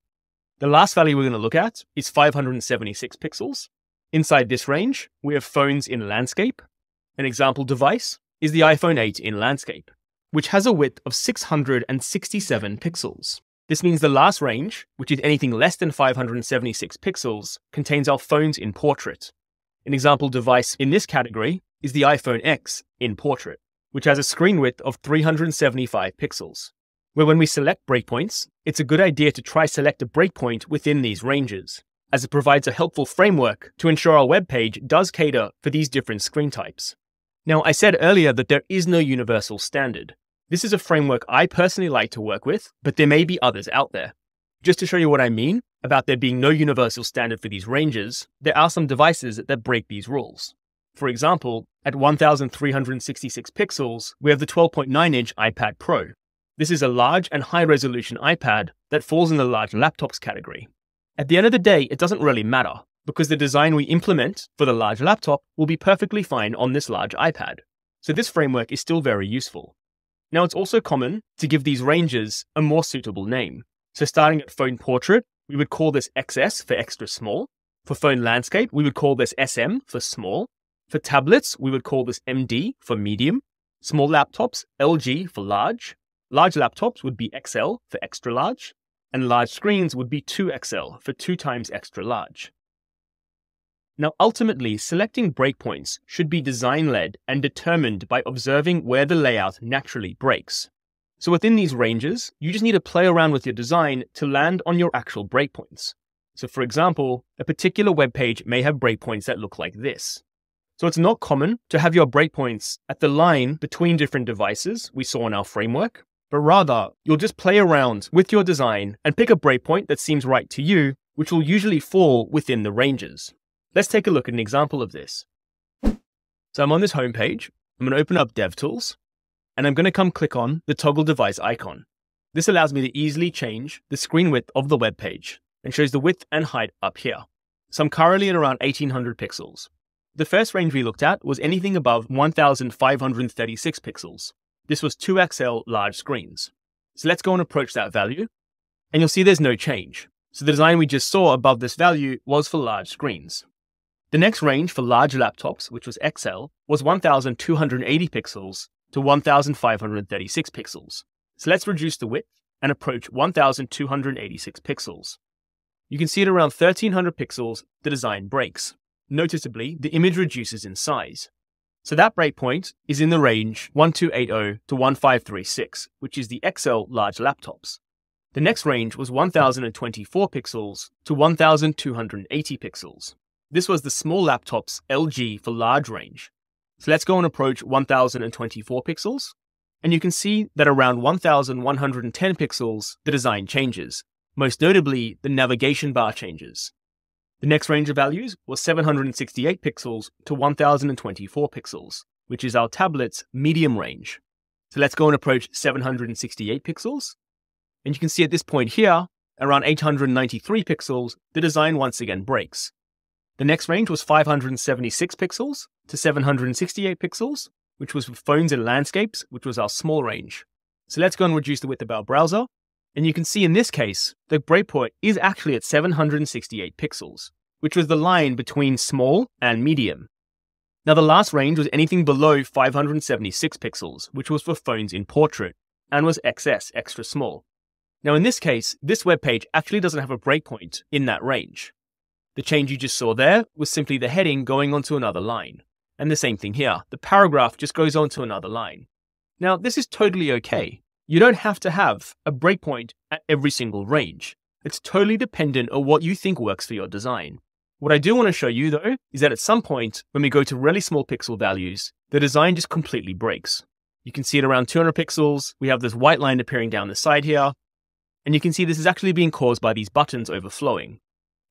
The last value we're going to look at is 576 pixels. Inside this range, we have phones in landscape. An example device is the iPhone 8 in landscape, which has a width of 667 pixels. This means the last range, which is anything less than 576 pixels, contains our phones in portrait. An example device in this category is the iPhone X in portrait, which has a screen width of 375 pixels. Where when we select breakpoints, it's a good idea to try select a breakpoint within these ranges, as it provides a helpful framework to ensure our web page does cater for these different screen types. Now, I said earlier that there is no universal standard. This is a framework I personally like to work with, but there may be others out there. Just to show you what I mean about there being no universal standard for these ranges, there are some devices that break these rules. For example, at 1366 pixels, we have the 12.9-inch iPad Pro. This is a large and high-resolution iPad that falls in the large laptops category. At the end of the day, it doesn't really matter, because the design we implement for the large laptop will be perfectly fine on this large iPad. So this framework is still very useful. Now, it's also common to give these ranges a more suitable name. So starting at phone portrait, we would call this XS for extra small. For phone landscape, we would call this SM for small. For tablets, we would call this MD for medium. Small laptops, LG for large. Large laptops would be XL for extra large. And large screens would be 2XL for 2 times extra large. Now, ultimately, selecting breakpoints should be design-led and determined by observing where the layout naturally breaks. So within these ranges, you just need to play around with your design to land on your actual breakpoints. So for example, a particular web page may have breakpoints that look like this. So it's not common to have your breakpoints at the line between different devices we saw in our framework, but rather you'll just play around with your design and pick a breakpoint that seems right to you, which will usually fall within the ranges. Let's take a look at an example of this. So I'm on this homepage. I'm going to open up DevTools, and I'm going to come click on the toggle device icon. This allows me to easily change the screen width of the web page and shows the width and height up here. So I'm currently at around 1800 pixels. The first range we looked at was anything above 1536 pixels. This was 2XL large screens. So let's go and approach that value, and you'll see there's no change. So the design we just saw above this value was for large screens. The next range for large laptops, which was XL, was 1280 pixels to 1536 pixels. So let's reduce the width and approach 1286 pixels. You can see at around 1300 pixels, the design breaks. Noticeably, the image reduces in size. So that breakpoint is in the range 1280 to 1536, which is the XL large laptops. The next range was 1024 pixels to 1280 pixels. This was the small laptops LG for large range. So let's go and approach 1024 pixels. And you can see that around 1110 pixels, the design changes. Most notably, the navigation bar changes. The next range of values was 768 pixels to 1024 pixels, which is our tablet's medium range. So let's go and approach 768 pixels. And you can see at this point here, around 893 pixels, the design once again breaks. The next range was 576 pixels to 768 pixels, which was for phones and landscapes, which was our small range. So let's go and reduce the width of our browser. And you can see in this case, the breakpoint is actually at 768 pixels, which was the line between small and medium. Now the last range was anything below 576 pixels, which was for phones in portrait, and was XS, extra small. Now in this case, this web page actually doesn't have a breakpoint in that range. The change you just saw there was simply the heading going onto another line. And the same thing here, the paragraph just goes on to another line. Now this is totally okay. You don't have to have a breakpoint at every single range. It's totally dependent on what you think works for your design. What I do want to show you though, is that at some point, when we go to really small pixel values, the design just completely breaks. You can see it around 200 pixels, we have this white line appearing down the side here, and you can see this is actually being caused by these buttons overflowing.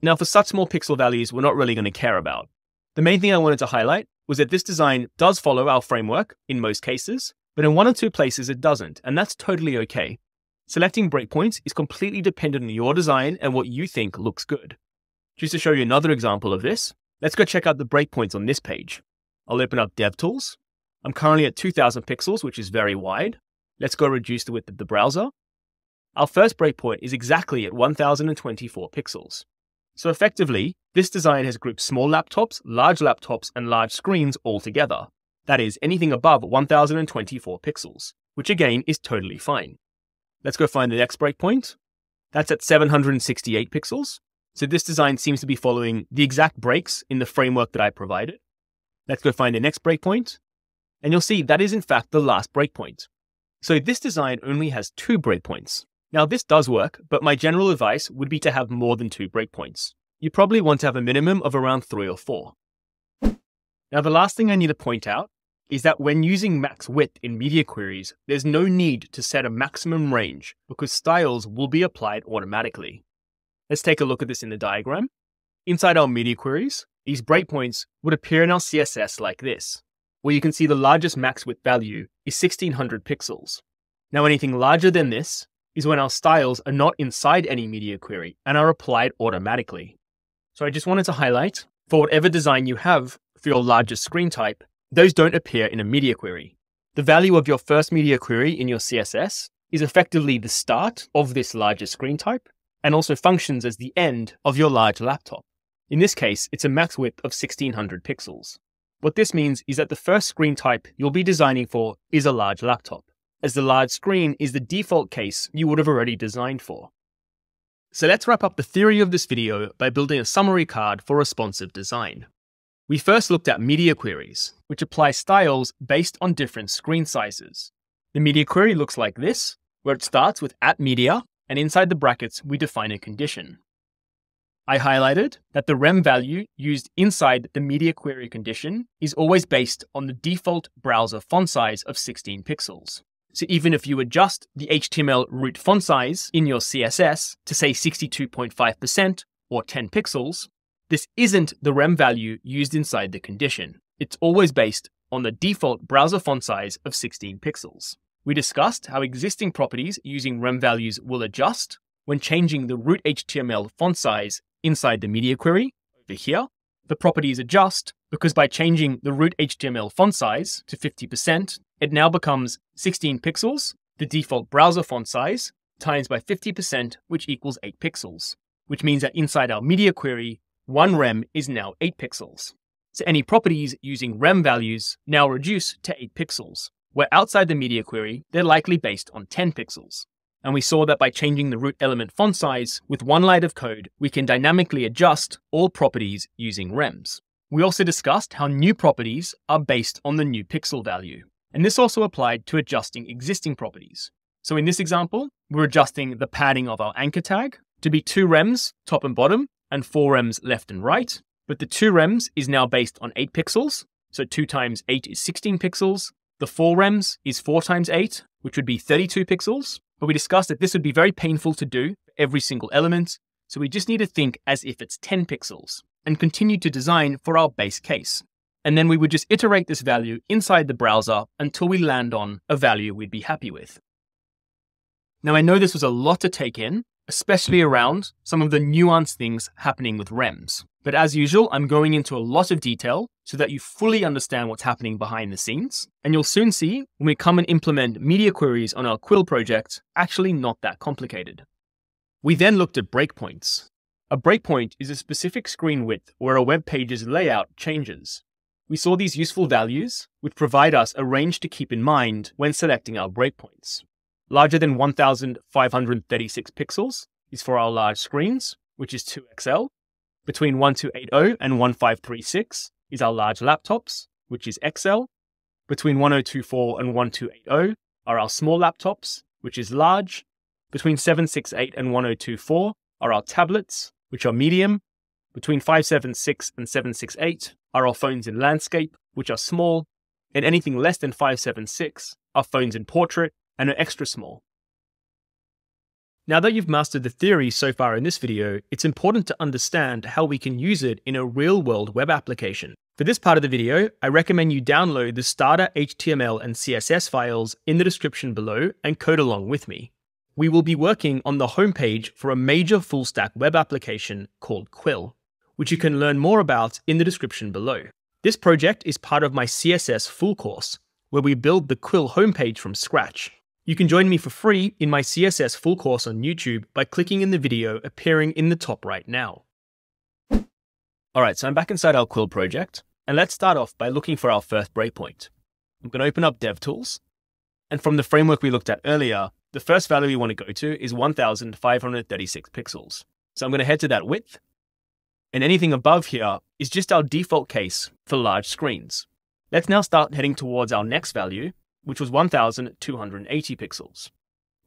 Now for such small pixel values, we're not really going to care about. The main thing I wanted to highlight was that this design does follow our framework in most cases, but in one or two places it doesn't, and that's totally okay. Selecting breakpoints is completely dependent on your design and what you think looks good. Just to show you another example of this, let's go check out the breakpoints on this page. I'll open up DevTools. I'm currently at 2000 pixels, which is very wide. Let's go reduce the width of the browser. Our first breakpoint is exactly at 1024 pixels. So effectively, this design has grouped small laptops, and large screens all together. That is, anything above 1024 pixels, which again is totally fine. Let's go find the next breakpoint. That's at 768 pixels. So this design seems to be following the exact breaks in the framework that I provided. Let's go find the next breakpoint. And you'll see that is in fact the last breakpoint. So this design only has 2 breakpoints. Now this does work, but my general advice would be to have more than 2 breakpoints. You probably want to have a minimum of around 3 or 4. Now the last thing I need to point out is that when using max width in media queries, there's no need to set a maximum range because styles will be applied automatically. Let's take a look at this in the diagram. Inside our media queries, these breakpoints would appear in our CSS like this, where you can see the largest max width value is 1600 pixels. Now anything larger than this is when our styles are not inside any media query and are applied automatically. So I just wanted to highlight, for whatever design you have for your largest screen type, those don't appear in a media query. The value of your first media query in your CSS is effectively the start of this larger screen type and also functions as the end of your large laptop. In this case, it's a max width of 1600 pixels. What this means is that the first screen type you'll be designing for is a large laptop, as the large screen is the default case you would have already designed for. So let's wrap up the theory of this video by building a summary card for responsive design. We first looked at media queries, which apply styles based on different screen sizes. The media query looks like this, where it starts with @media, and inside the brackets we define a condition. I highlighted that the rem value used inside the media query condition is always based on the default browser font size of 16 pixels. So even if you adjust the HTML root font size in your CSS to say 62.5% or 10 pixels, this isn't the rem value used inside the condition. It's always based on the default browser font size of 16 pixels. We discussed how existing properties using rem values will adjust when changing the root HTML font size inside the media query. Over here, the properties adjust because by changing the root HTML font size to 50%, it now becomes 16 pixels, the default browser font size, times by 50%, which equals 8 pixels, which means that inside our media query, one rem is now 8 pixels. So any properties using rem values now reduce to 8 pixels, where outside the media query, they're likely based on 10 pixels. And we saw that by changing the root element font size with one line of code, we can dynamically adjust all properties using rems. We also discussed how new properties are based on the new pixel value. And this also applied to adjusting existing properties. So in this example, we're adjusting the padding of our anchor tag to be 2 rems top and bottom and 4 rems left and right. But the 2 rems is now based on 8 pixels. So 2 times 8 is 16 pixels. The 4 rems is 4 times 8, which would be 32 pixels. But we discussed that this would be very painful to do for every single element. So we just need to think as if it's 10 pixels and continue to design for our base case. And then we would just iterate this value inside the browser until we land on a value we'd be happy with. Now, I know this was a lot to take in, especially around some of the nuanced things happening with rems. But as usual, I'm going into a lot of detail so that you fully understand what's happening behind the scenes. And you'll soon see when we come and implement media queries on our Quill project, actually not that complicated. We then looked at breakpoints. A breakpoint is a specific screen width where a web page's layout changes. We saw these useful values, which provide us a range to keep in mind when selecting our breakpoints. Larger than 1536 pixels is for our large screens, which is 2XL. Between 1280 and 1536 is our large laptops, which is XL. Between 1024 and 1280 are our small laptops, which is large. Between 768 and 1024 are our tablets, which are medium. Between 576 and 768 are our phones in landscape, which are small. And anything less than 576 are phones in portrait and are extra small. Now that you've mastered the theory so far in this video, it's important to understand how we can use it in a real-world web application. For this part of the video, I recommend you download the starter HTML and CSS files in the description below and code along with me. We will be working on the homepage for a major full-stack web application called Quill, which you can learn more about in the description below. This project is part of my CSS full course, where we build the Quill homepage from scratch. You can join me for free in my CSS full course on YouTube by clicking in the video appearing in the top right now. Alright, so I'm back inside our Quill project, and let's start off by looking for our first breakpoint. I'm going to open up DevTools, and from the framework we looked at earlier, the first value we want to go to is 1536 pixels. So I'm going to head to that width, and anything above here is just our default case for large screens. Let's now start heading towards our next value, which was 1280 pixels.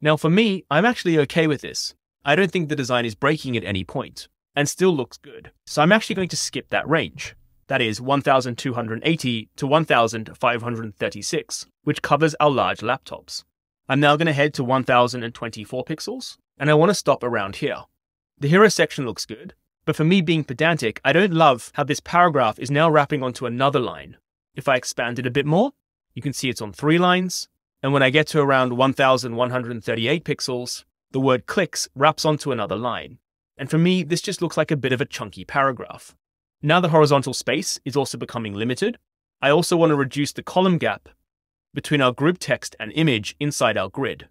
Now for me, I'm actually okay with this. I don't think the design is breaking at any point, and still looks good. So I'm actually going to skip that range. That is 1280 to 1536, which covers our large laptops. I'm now going to head to 1024 pixels, and I want to stop around here. The hero section looks good, but for me being pedantic, I don't love how this paragraph is now wrapping onto another line. If I expand it a bit more, you can see it's on 3 lines, and when I get to around 1138 pixels, the word clicks wraps onto another line. And for me, this just looks like a bit of a chunky paragraph. Now the horizontal space is also becoming limited, I also want to reduce the column gap between our group text and image inside our grid.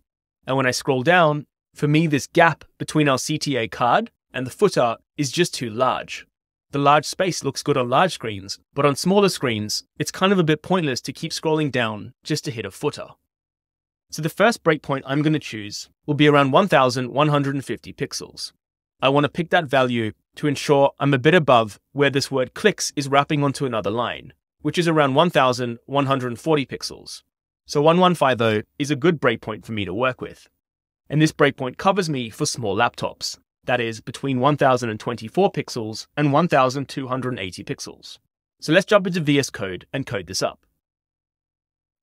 And when I scroll down, for me, this gap between our CTA card and the footer is just too large. The large space looks good on large screens, but on smaller screens, it's kind of a bit pointless to keep scrolling down just to hit a footer. So the first breakpoint I'm going to choose will be around 1150 pixels. I want to pick that value to ensure I'm a bit above where this word clicks is wrapping onto another line, which is around 1140 pixels. So 1150 is a good breakpoint for me to work with. And this breakpoint covers me for small laptops. That is between 1024 pixels and 1280 pixels. So let's jump into VS Code and code this up.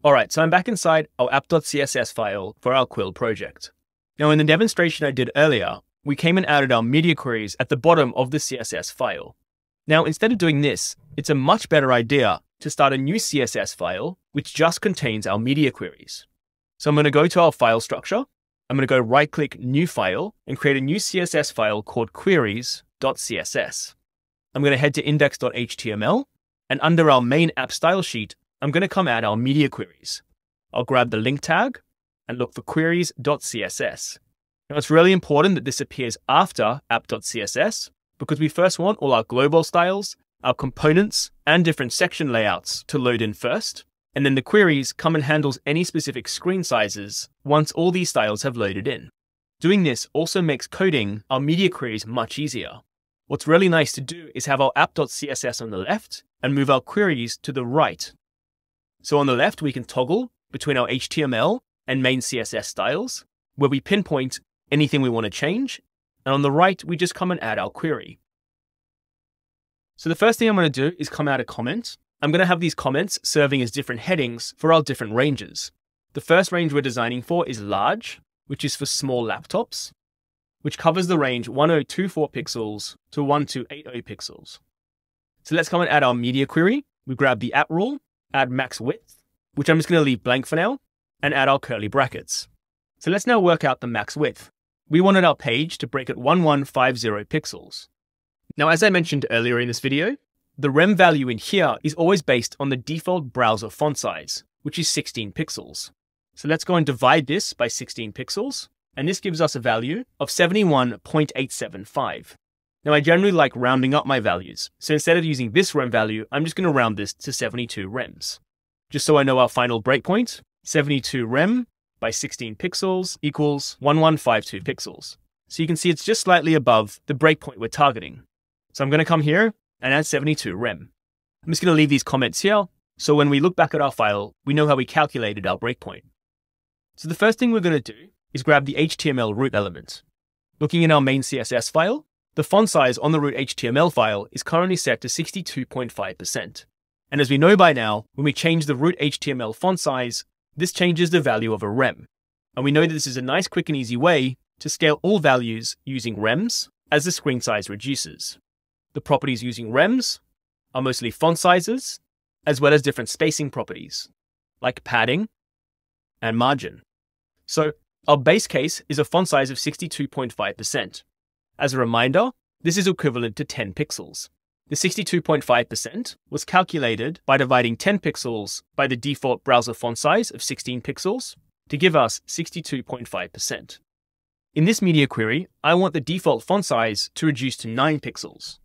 Alright, so I'm back inside our app.css file for our Quill project. Now in the demonstration I did earlier, we came and added our media queries at the bottom of the CSS file. Now instead of doing this, it's a much better idea to start a new CSS file which just contains our media queries. So I'm going to go to our file structure. I'm going to go right-click New File and create a new CSS file called queries.css. I'm going to head to index.html, and under our main app style sheet, I'm going to come add our media queries. I'll grab the link tag and look for queries.css. Now it's really important that this appears after app.css because we first want all our global styles, our components, and different section layouts to load in first. And then the queries come and handles any specific screen sizes once all these styles have loaded in. Doing this also makes coding our media queries much easier. What's really nice to do is have our app.css on the left and move our queries to the right. So on the left, we can toggle between our HTML and main CSS styles, where we pinpoint anything we want to change. And on the right, we just come and add our query. So the first thing I'm going to do is come out a comment. I'm going to have these comments serving as different headings for our different ranges. The first range we're designing for is large, which is for small laptops, which covers the range 1024 pixels to 1280 pixels. So let's come and add our media query. We grab the at rule, add max width, which I'm just going to leave blank for now, and add our curly brackets. So let's now work out the max width. We wanted our page to break at 1150 pixels. Now, as I mentioned earlier in this video, the rem value in here is always based on the default browser font size, which is 16 pixels. So let's go and divide this by 16 pixels, and this gives us a value of 71.875. Now, I generally like rounding up my values, so instead of using this rem value, I'm just going to round this to 72 rems. Just so I know our final breakpoint, 72 rem by 16 pixels equals 1152 pixels. So you can see it's just slightly above the breakpoint we're targeting. So I'm going to come here and add 72 rem. I'm just going to leave these comments here, so when we look back at our file, we know how we calculated our breakpoint. So the first thing we're going to do is grab the HTML root element. Looking in our main CSS file, the font size on the root HTML file is currently set to 62.5%. And as we know by now, when we change the root HTML font size, this changes the value of a rem. And we know that this is a nice, quick and easy way to scale all values using rems as the screen size reduces. The properties using rems are mostly font sizes, as well as different spacing properties, like padding and margin. So our base case is a font size of 62.5%. As a reminder, this is equivalent to 10 pixels. The 62.5% was calculated by dividing 10 pixels by the default browser font size of 16 pixels to give us 62.5%. In this media query, I want the default font size to reduce to 9 pixels.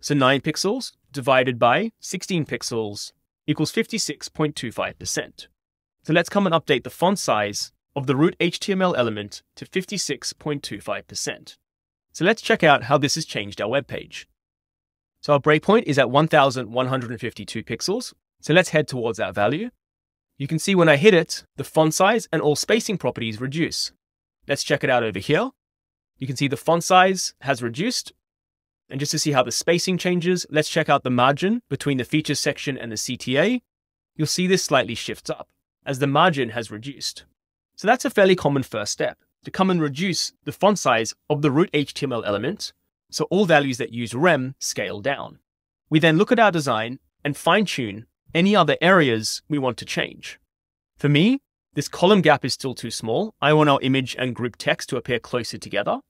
So 9 pixels divided by 16 pixels equals 56.25%. So let's come and update the font size of the root HTML element to 56.25%. So let's check out how this has changed our web page. So our breakpoint is at 1152 pixels. So let's head towards that value. You can see when I hit it, the font size and all spacing properties reduce. Let's check it out over here. You can see the font size has reduced. And just to see how the spacing changes, let's check out the margin between the features section and the CTA. You'll see this slightly shifts up as the margin has reduced. So that's a fairly common first step, to come and reduce the font size of the root HTML element, so all values that use rem scale down. We then look at our design and fine-tune any other areas we want to change. For me, this column gap is still too small. I want our image and group text to appear closer together.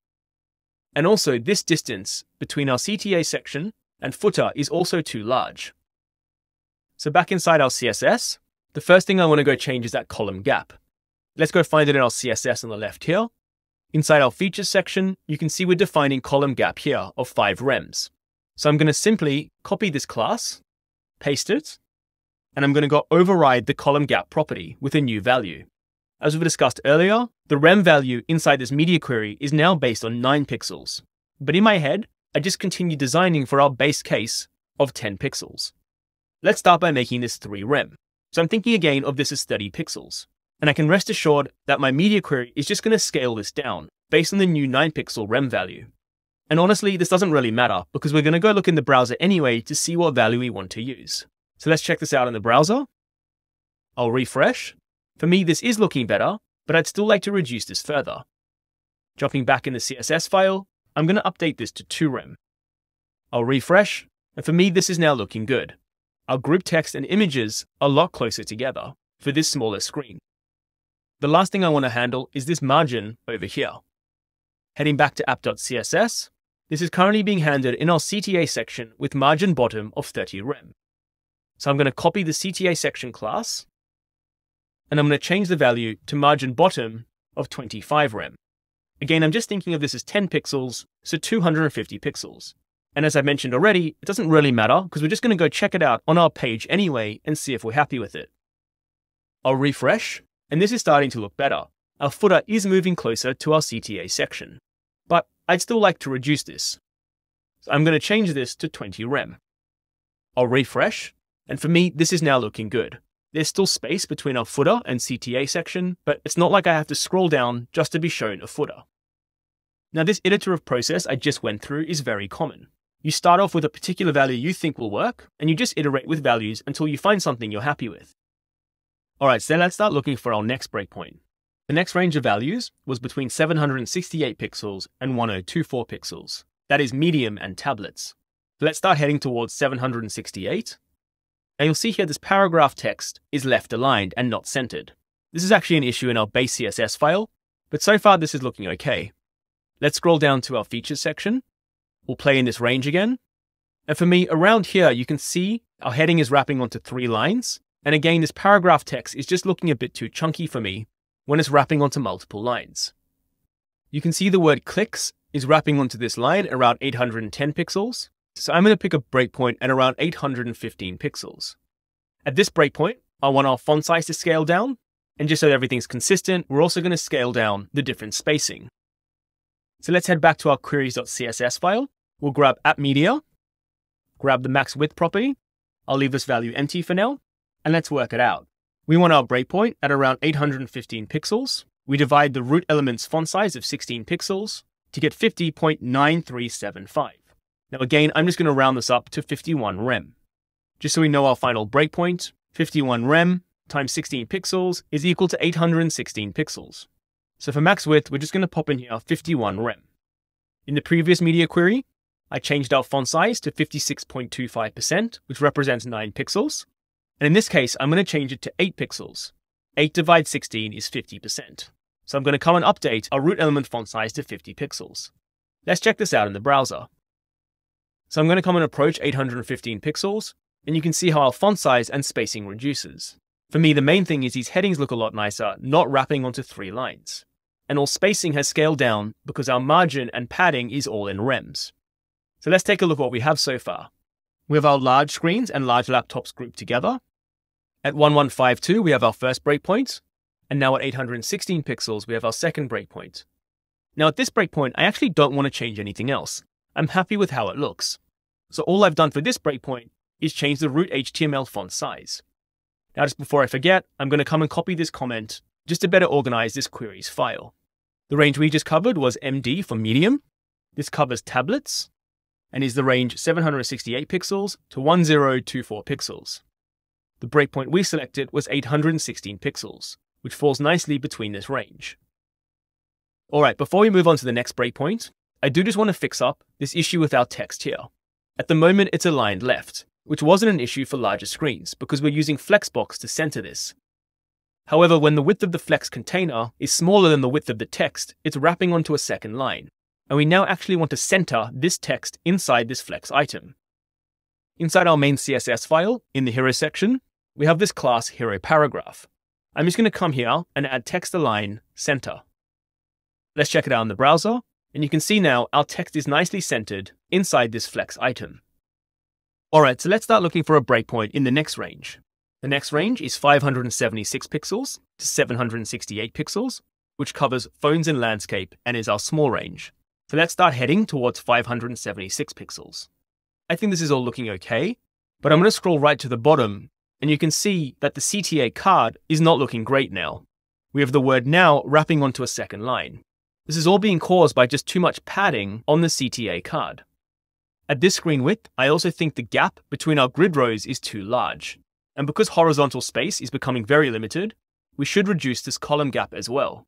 And also, this distance between our CTA section and footer is also too large. So back inside our CSS, the first thing I want to go change is that column gap. Let's go find it in our CSS on the left here. Inside our features section, you can see we're defining column gap here of 5 rems. So I'm going to simply copy this class, paste it, and I'm going to go override the column gap property with a new value. As we discussed earlier, the rem value inside this media query is now based on 9 pixels. But in my head, I just continue designing for our base case of 10 pixels. Let's start by making this 3 rem. So I'm thinking again of this as 30 pixels. And I can rest assured that my media query is just going to scale this down based on the new 9 pixel rem value. And honestly, this doesn't really matter because we're going to go look in the browser anyway to see what value we want to use. So let's check this out in the browser. I'll refresh. For me, this is looking better, but I'd still like to reduce this further. Jumping back in the CSS file, I'm going to update this to 2 rem. I'll refresh, and for me, this is now looking good. Our group text and images are a lot closer together for this smaller screen. The last thing I want to handle is this margin over here. Heading back to app.css, this is currently being handled in our CTA section with margin bottom of 30 rem. So I'm going to copy the CTA section class, and I'm going to change the value to margin bottom of 25 rem. Again, I'm just thinking of this as 10 pixels, so 250 pixels. And as I mentioned already, it doesn't really matter because we're just going to go check it out on our page anyway and see if we're happy with it. I'll refresh, and this is starting to look better. our footer is moving closer to our CTA section. But I'd still like to reduce this. So I'm going to change this to 20 rem. I'll refresh, and for me, this is now looking good. There's still space between our footer and CTA section, but it's not like I have to scroll down just to be shown a footer. Now, this iterative process I just went through is very common. You start off with a particular value you think will work, and you just iterate with values until you find something you're happy with. Alright, so let's start looking for our next breakpoint. The next range of values was between 768 pixels and 1024 pixels. That is medium and tablets. So let's start heading towards 768. Now you'll see here this paragraph text is left aligned and not centered. This is actually an issue in our base CSS file, but so far this is looking okay. Let's scroll down to our features section. We'll play in this range again. And for me, around here, you can see our heading is wrapping onto 3 lines. And again, this paragraph text is just looking a bit too chunky for me when it's wrapping onto multiple lines. You can see the word clicks is wrapping onto this line around 810 pixels. So I'm going to pick a breakpoint at around 815 pixels. At this breakpoint, I want our font size to scale down. And just so everything's consistent, we're also going to scale down the different spacing. So let's head back to our queries.css file. We'll grab app media, grab the max width property. I'll leave this value empty for now, and let's work it out. We want our breakpoint at around 815 pixels. We divide the root element's font size of 16 pixels to get 50.9375. Now again, I'm just going to round this up to 51 rem. Just so we know our final breakpoint, 51 rem times 16 pixels is equal to 816 pixels. So for max width, we're just going to pop in here 51 rem. In the previous media query, I changed our font size to 56.25%, which represents 9 pixels. And in this case, I'm going to change it to 8 pixels. 8 divided 16 is 50%. So I'm going to come and update our root element font size to 50 pixels. Let's check this out in the browser. So I'm going to come and approach 815 pixels, and you can see how our font size and spacing reduces. For me, the main thing is these headings look a lot nicer, not wrapping onto 3 lines. And all spacing has scaled down because our margin and padding is all in rems. So let's take a look at what we have so far. We have our large screens and large laptops grouped together. At 1152, we have our first breakpoint. And now at 816 pixels, we have our second breakpoint. Now at this breakpoint, I actually don't want to change anything else. I'm happy with how it looks. So all I've done for this breakpoint is change the root HTML font size. Now just before I forget, I'm going to come and copy this comment just to better organize this query's file. The range we just covered was MD for medium. This covers tablets and is the range 768 pixels to 1024 pixels. The breakpoint we selected was 816 pixels, which falls nicely between this range. Alright, before we move on to the next breakpoint, I do just want to fix up this issue with our text here. At the moment, it's aligned left, which wasn't an issue for larger screens because we're using Flexbox to center this. However, when the width of the Flex container is smaller than the width of the text, it's wrapping onto a second line. And we now actually want to center this text inside this Flex item. Inside our main CSS file, in the hero section, we have this class hero paragraph. I'm just going to come here and add text align center. Let's check it out in the browser, and you can see now our text is nicely centered inside this Flex item. Alright, so let's start looking for a breakpoint in the next range. The next range is 576 pixels to 768 pixels, which covers phones and landscape and is our small range. So let's start heading towards 576 pixels. I think this is all looking okay, but I'm going to scroll right to the bottom, and you can see that the CTA card is not looking great now. We have the word now wrapping onto a second line. This is all being caused by just too much padding on the CTA card. At this screen width, I also think the gap between our grid rows is too large. And because horizontal space is becoming very limited, we should reduce this column gap as well.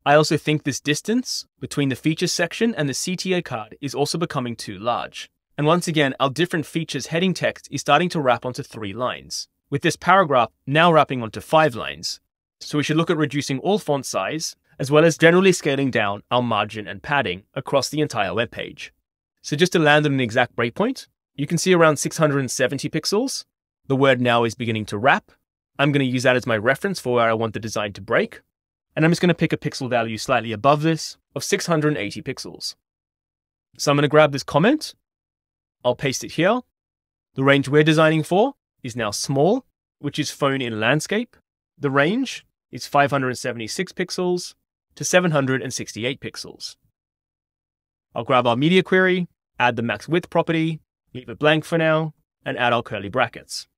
I also think this distance between the features section and the CTA card is also becoming too large. And once again, our different features heading text is starting to wrap onto 3 lines, with this paragraph now wrapping onto 5 lines. So we should look at reducing all font size, as well as generally scaling down our margin and padding across the entire web page. So just to land on an exact breakpoint, you can see around 670 pixels. The word now is beginning to wrap. I'm going to use that as my reference for where I want the design to break. And I'm just going to pick a pixel value slightly above this of 680 pixels. So I'm going to grab this comment. I'll paste it here. The range we're designing for is now small, which is phone in landscape. The range is 576 pixels to 768 pixels. I'll grab our media query, add the max width property, leave it blank for now, and add our curly brackets.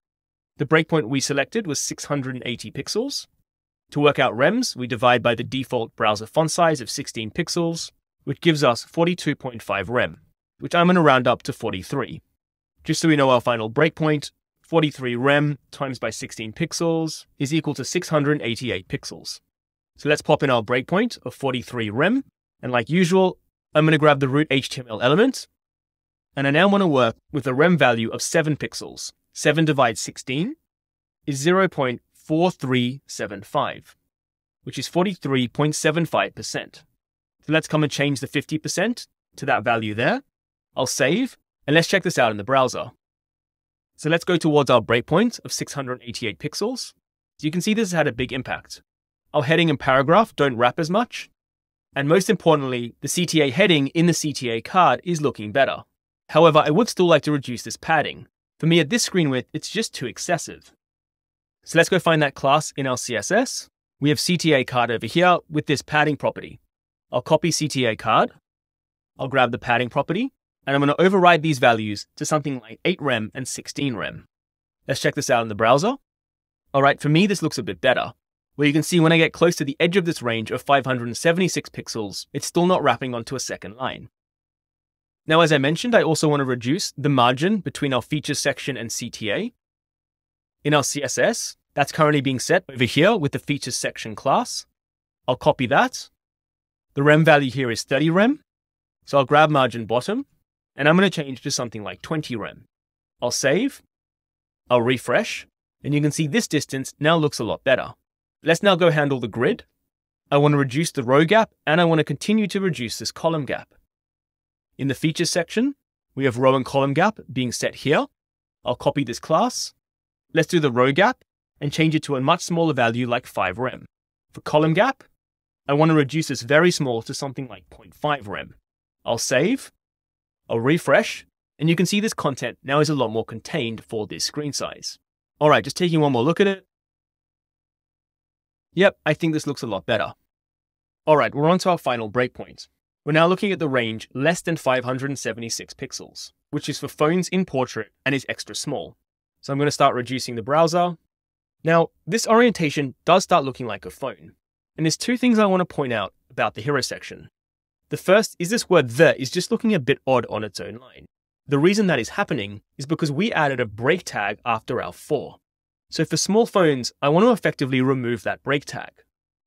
The breakpoint we selected was 680 pixels. To work out rems, we divide by the default browser font size of 16 pixels, which gives us 42.5 rem, which I'm going to round up to 43. Just so we know our final breakpoint, 43 rem times by 16 pixels is equal to 688 pixels. So let's pop in our breakpoint of 43 rem, and like usual, I'm going to grab the root HTML element, and I now want to work with a rem value of 7 pixels. 7 divided 16 is 0.4375, which is 43.75%. So let's come and change the 50% to that value there. I'll save, and let's check this out in the browser. So let's go towards our breakpoint of 688 pixels. So you can see this has had a big impact. Our heading and paragraph don't wrap as much. And most importantly, the CTA heading in the CTA card is looking better. However, I would still like to reduce this padding. For me at this screen width, it's just too excessive. So let's go find that class in our CSS. We have CTA card over here with this padding property. I'll copy CTA card. I'll grab the padding property, and I'm going to override these values to something like 8 rem and 16 rem. Let's check this out in the browser. All right, for me, this looks a bit better, where you can see when I get close to the edge of this range of 576 pixels, it's still not wrapping onto a second line. Now, as I mentioned, I also want to reduce the margin between our features section and CTA. In our CSS, that's currently being set over here with the features section class. I'll copy that. The rem value here is 30 rem. So I'll grab margin bottom, and I'm going to change to something like 20 rem. I'll save. I'll refresh, and you can see this distance now looks a lot better. Let's now go handle the grid. I want to reduce the row gap, and I want to continue to reduce this column gap. In the features section, we have row and column gap being set here. I'll copy this class. Let's do the row gap and change it to a much smaller value like 5 rem. For column gap, I want to reduce this very small to something like 0.5 rem. I'll save. I'll refresh, and you can see this content now is a lot more contained for this screen size. All right, just taking one more look at it. Yep, I think this looks a lot better. All right, we're on to our final breakpoint. We're now looking at the range less than 576 pixels, which is for phones in portrait and is extra small. So I'm going to start reducing the browser. Now, this orientation does start looking like a phone. And there's two things I want to point out about the hero section. The first is this word "the" is just looking a bit odd on its own line. The reason that is happening is because we added a break tag after our for. So for small phones, I want to effectively remove that break tag.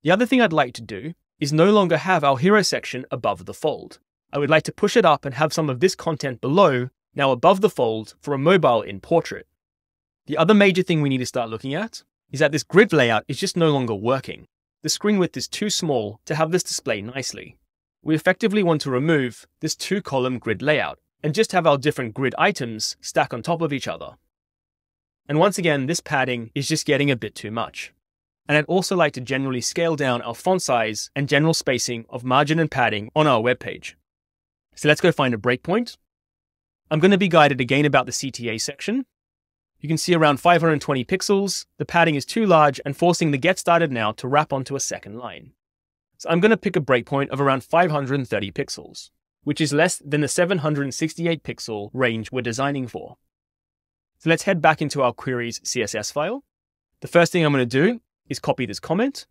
The other thing I'd like to do is no longer have our hero section above the fold. I would like to push it up and have some of this content below, now above the fold for a mobile in portrait. The other major thing we need to start looking at is that this grid layout is just no longer working. The screen width is too small to have this display nicely. We effectively want to remove this 2-column grid layout and just have our different grid items stack on top of each other. And once again, this padding is just getting a bit too much. And I'd also like to generally scale down our font size and general spacing of margin and padding on our web page. So let's go find a breakpoint. I'm going to be guided again about the CTA section. You can see around 520 pixels, the padding is too large and forcing the get started now to wrap onto a second line. So I'm going to pick a breakpoint of around 530 pixels, which is less than the 768 pixel range we're designing for. So let's head back into our query's CSS file. The first thing I'm going to do is copy this comment.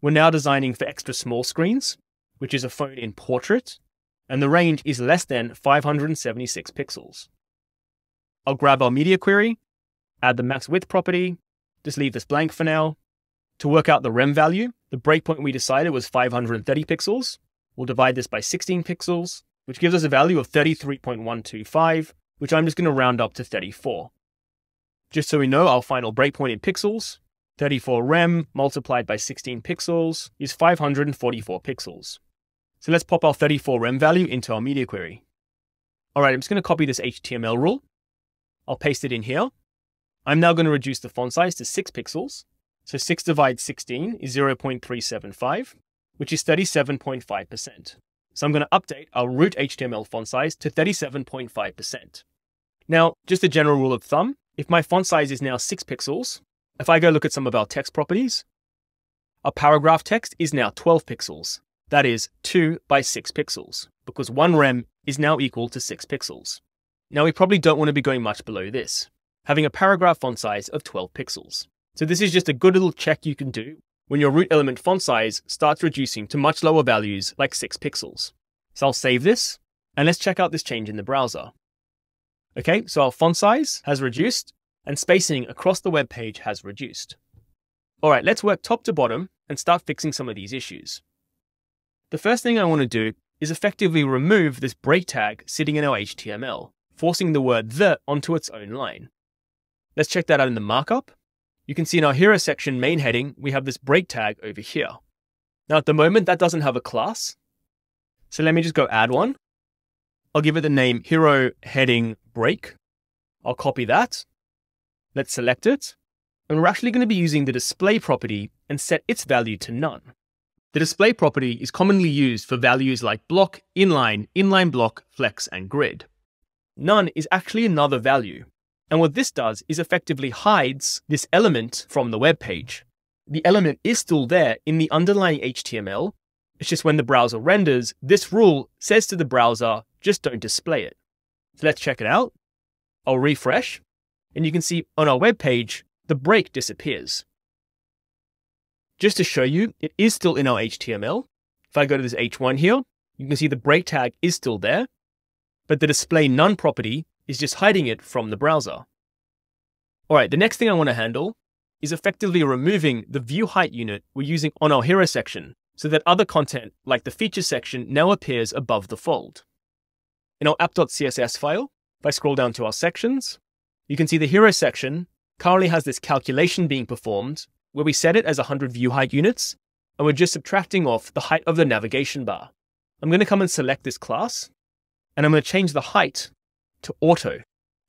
We're now designing for extra small screens, which is a phone in portrait, and the range is less than 576 pixels. I'll grab our media query, add the max width property, just leave this blank for now. To work out the rem value, the breakpoint we decided was 530 pixels. We'll divide this by 16 pixels, which gives us a value of 33.125, which I'm just going to round up to 34. Just so we know our final breakpoint in pixels, 34 rem multiplied by 16 pixels is 544 pixels. So let's pop our 34 rem value into our media query. All right, I'm just going to copy this HTML rule. I'll paste it in here. I'm now going to reduce the font size to 6 pixels. So 6 divided 16 is 0.375, which is 37.5%. So I'm going to update our root HTML font size to 37.5%. Now, just a general rule of thumb, if my font size is now 6 pixels, if I go look at some of our text properties, Our paragraph text is now 12 pixels. That is 2 by 6 pixels, because one rem is now equal to 6 pixels. Now we probably don't want to be going much below this, having a paragraph font size of 12 pixels. So this is just a good little check you can do when your root element font size starts reducing to much lower values like 6 pixels. So I'll save this, and let's check out this change in the browser. Okay, so our font size has reduced, and spacing across the web page has reduced. All right, let's work top to bottom and start fixing some of these issues. The first thing I want to do is effectively remove this break tag sitting in our HTML, forcing the word "the" onto its own line. Let's check that out in the markup. You can see in our hero section main heading, we have this break tag over here. Now at the moment, that doesn't have a class. So let me just go add one. I'll give it the name hero heading break. I'll copy that. Let's select it. And we're actually going to be using the display property and set its value to none. The display property is commonly used for values like block, inline, inline block, flex, and grid. None is actually another value. And what this does is effectively hides this element from the web page. The element is still there in the underlying HTML. It's just when the browser renders, this rule says to the browser, just don't display it. So let's check it out. I'll refresh, and you can see on our web page, the break disappears. Just to show you, it is still in our HTML. If I go to this H1 here, you can see the break tag is still there, but the display none property is just hiding it from the browser. All right, the next thing I want to handle is effectively removing the view height unit we're using on our hero section so that other content, like the feature section, now appears above the fold. In our app.css file, if I scroll down to our sections, you can see the hero section currently has this calculation being performed where we set it as 100 view height units, and we're just subtracting off the height of the navigation bar. I'm going to come and select this class, and I'm going to change the height to auto.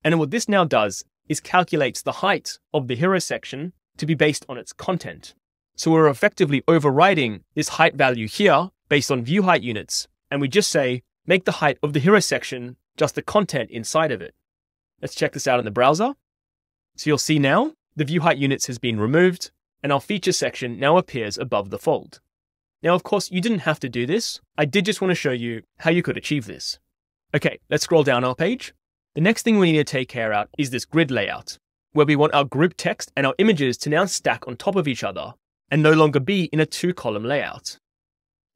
And what this now does is calculates the height of the hero section to be based on its content. So we're effectively overriding this height value here based on view height units, and we just say, make the height of the hero section just the content inside of it. Let's check this out in the browser. So you'll see now the view height units has been removed, and our feature section now appears above the fold. Now, of course, you didn't have to do this. I did just want to show you how you could achieve this. Okay, let's scroll down our page. The next thing we need to take care of is this grid layout, where we want our group text and our images to now stack on top of each other and no longer be in a 2-column layout.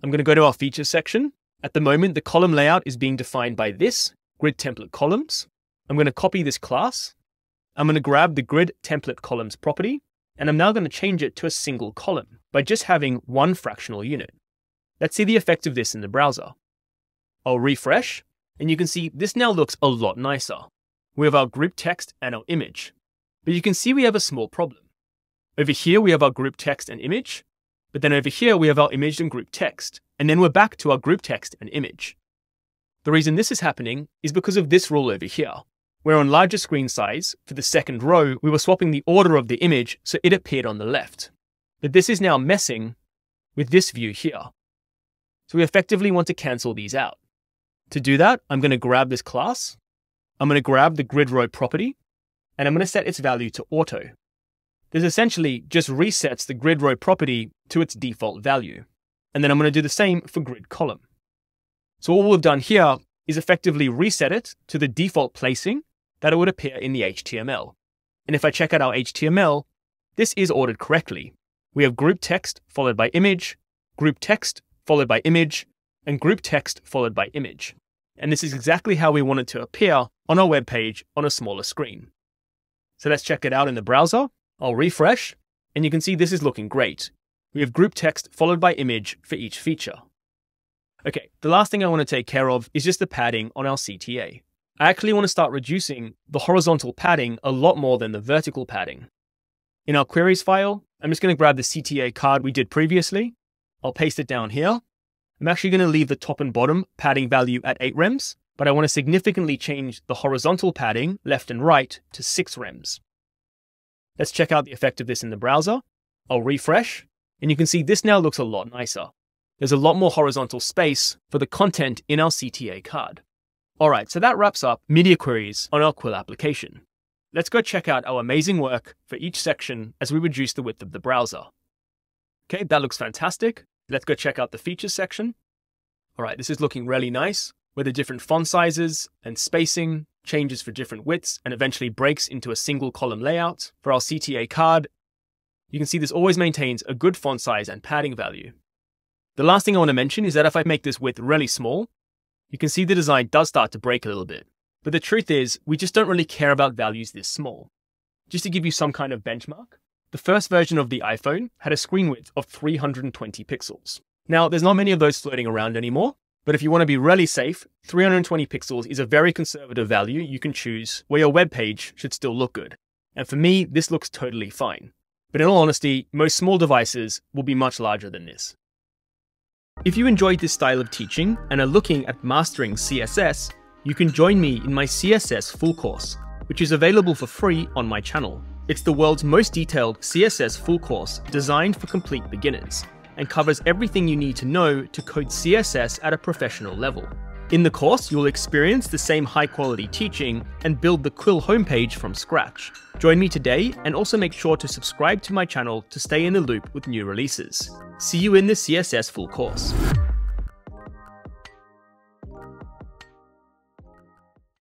I'm going to go to our features section. At the moment, the column layout is being defined by this grid template columns. I'm going to copy this class. I'm going to grab the grid template columns property, and I'm now going to change it to a single column by just having one fractional unit. Let's see the effect of this in the browser. I'll refresh, and you can see this now looks a lot nicer. We have our group text and our image, but you can see we have a small problem. Over here, we have our group text and image, but then over here, we have our image and group text, and then we're back to our group text and image. The reason this is happening is because of this rule over here, where on larger screen size, for the second row, we were swapping the order of the image so it appeared on the left. But this is now messing with this view here. So we effectively want to cancel these out. To do that, I'm going to grab this class, I'm going to grab the grid row property, and I'm going to set its value to auto. This essentially just resets the grid row property to its default value. And then I'm going to do the same for grid column. So all we've done here is effectively reset it to the default placing that it would appear in the HTML. And if I check out our HTML, this is ordered correctly. We have group text followed by image, group text followed by image, and group text followed by image. And this is exactly how we want it to appear on our web page on a smaller screen. So let's check it out in the browser. I'll refresh, and you can see this is looking great. We have group text followed by image for each feature. Okay, the last thing I want to take care of is just the padding on our CTA. I actually want to start reducing the horizontal padding a lot more than the vertical padding. In our queries file, I'm just going to grab the CTA card we did previously. I'll paste it down here. I'm actually going to leave the top and bottom padding value at 8 rems, but I want to significantly change the horizontal padding left and right to 6 rems. Let's check out the effect of this in the browser. I'll refresh, and you can see this now looks a lot nicer. There's a lot more horizontal space for the content in our CTA card. Alright, so that wraps up media queries on our Quill application. Let's go check out our amazing work for each section as we reduce the width of the browser. Okay, that looks fantastic. Let's go check out the features section. All right, this is looking really nice, with the different font sizes and spacing, changes for different widths, and eventually breaks into a single column layout. For our CTA card, you can see this always maintains a good font size and padding value. The last thing I want to mention is that if I make this width really small, you can see the design does start to break a little bit. But the truth is, we just don't really care about values this small. Just to give you some kind of benchmark, the first version of the iPhone had a screen width of 320 pixels. Now, there's not many of those floating around anymore, but if you want to be really safe, 320 pixels is a very conservative value you can choose where your web page should still look good. And for me, this looks totally fine. But in all honesty, most small devices will be much larger than this. If you enjoyed this style of teaching and are looking at mastering CSS, you can join me in my CSS full course, which is available for free on my channel. It's the world's most detailed CSS full course designed for complete beginners and covers everything you need to know to code CSS at a professional level. In the course, you'll experience the same high-quality teaching and build the Quill homepage from scratch. Join me today and also make sure to subscribe to my channel to stay in the loop with new releases. See you in the CSS full course.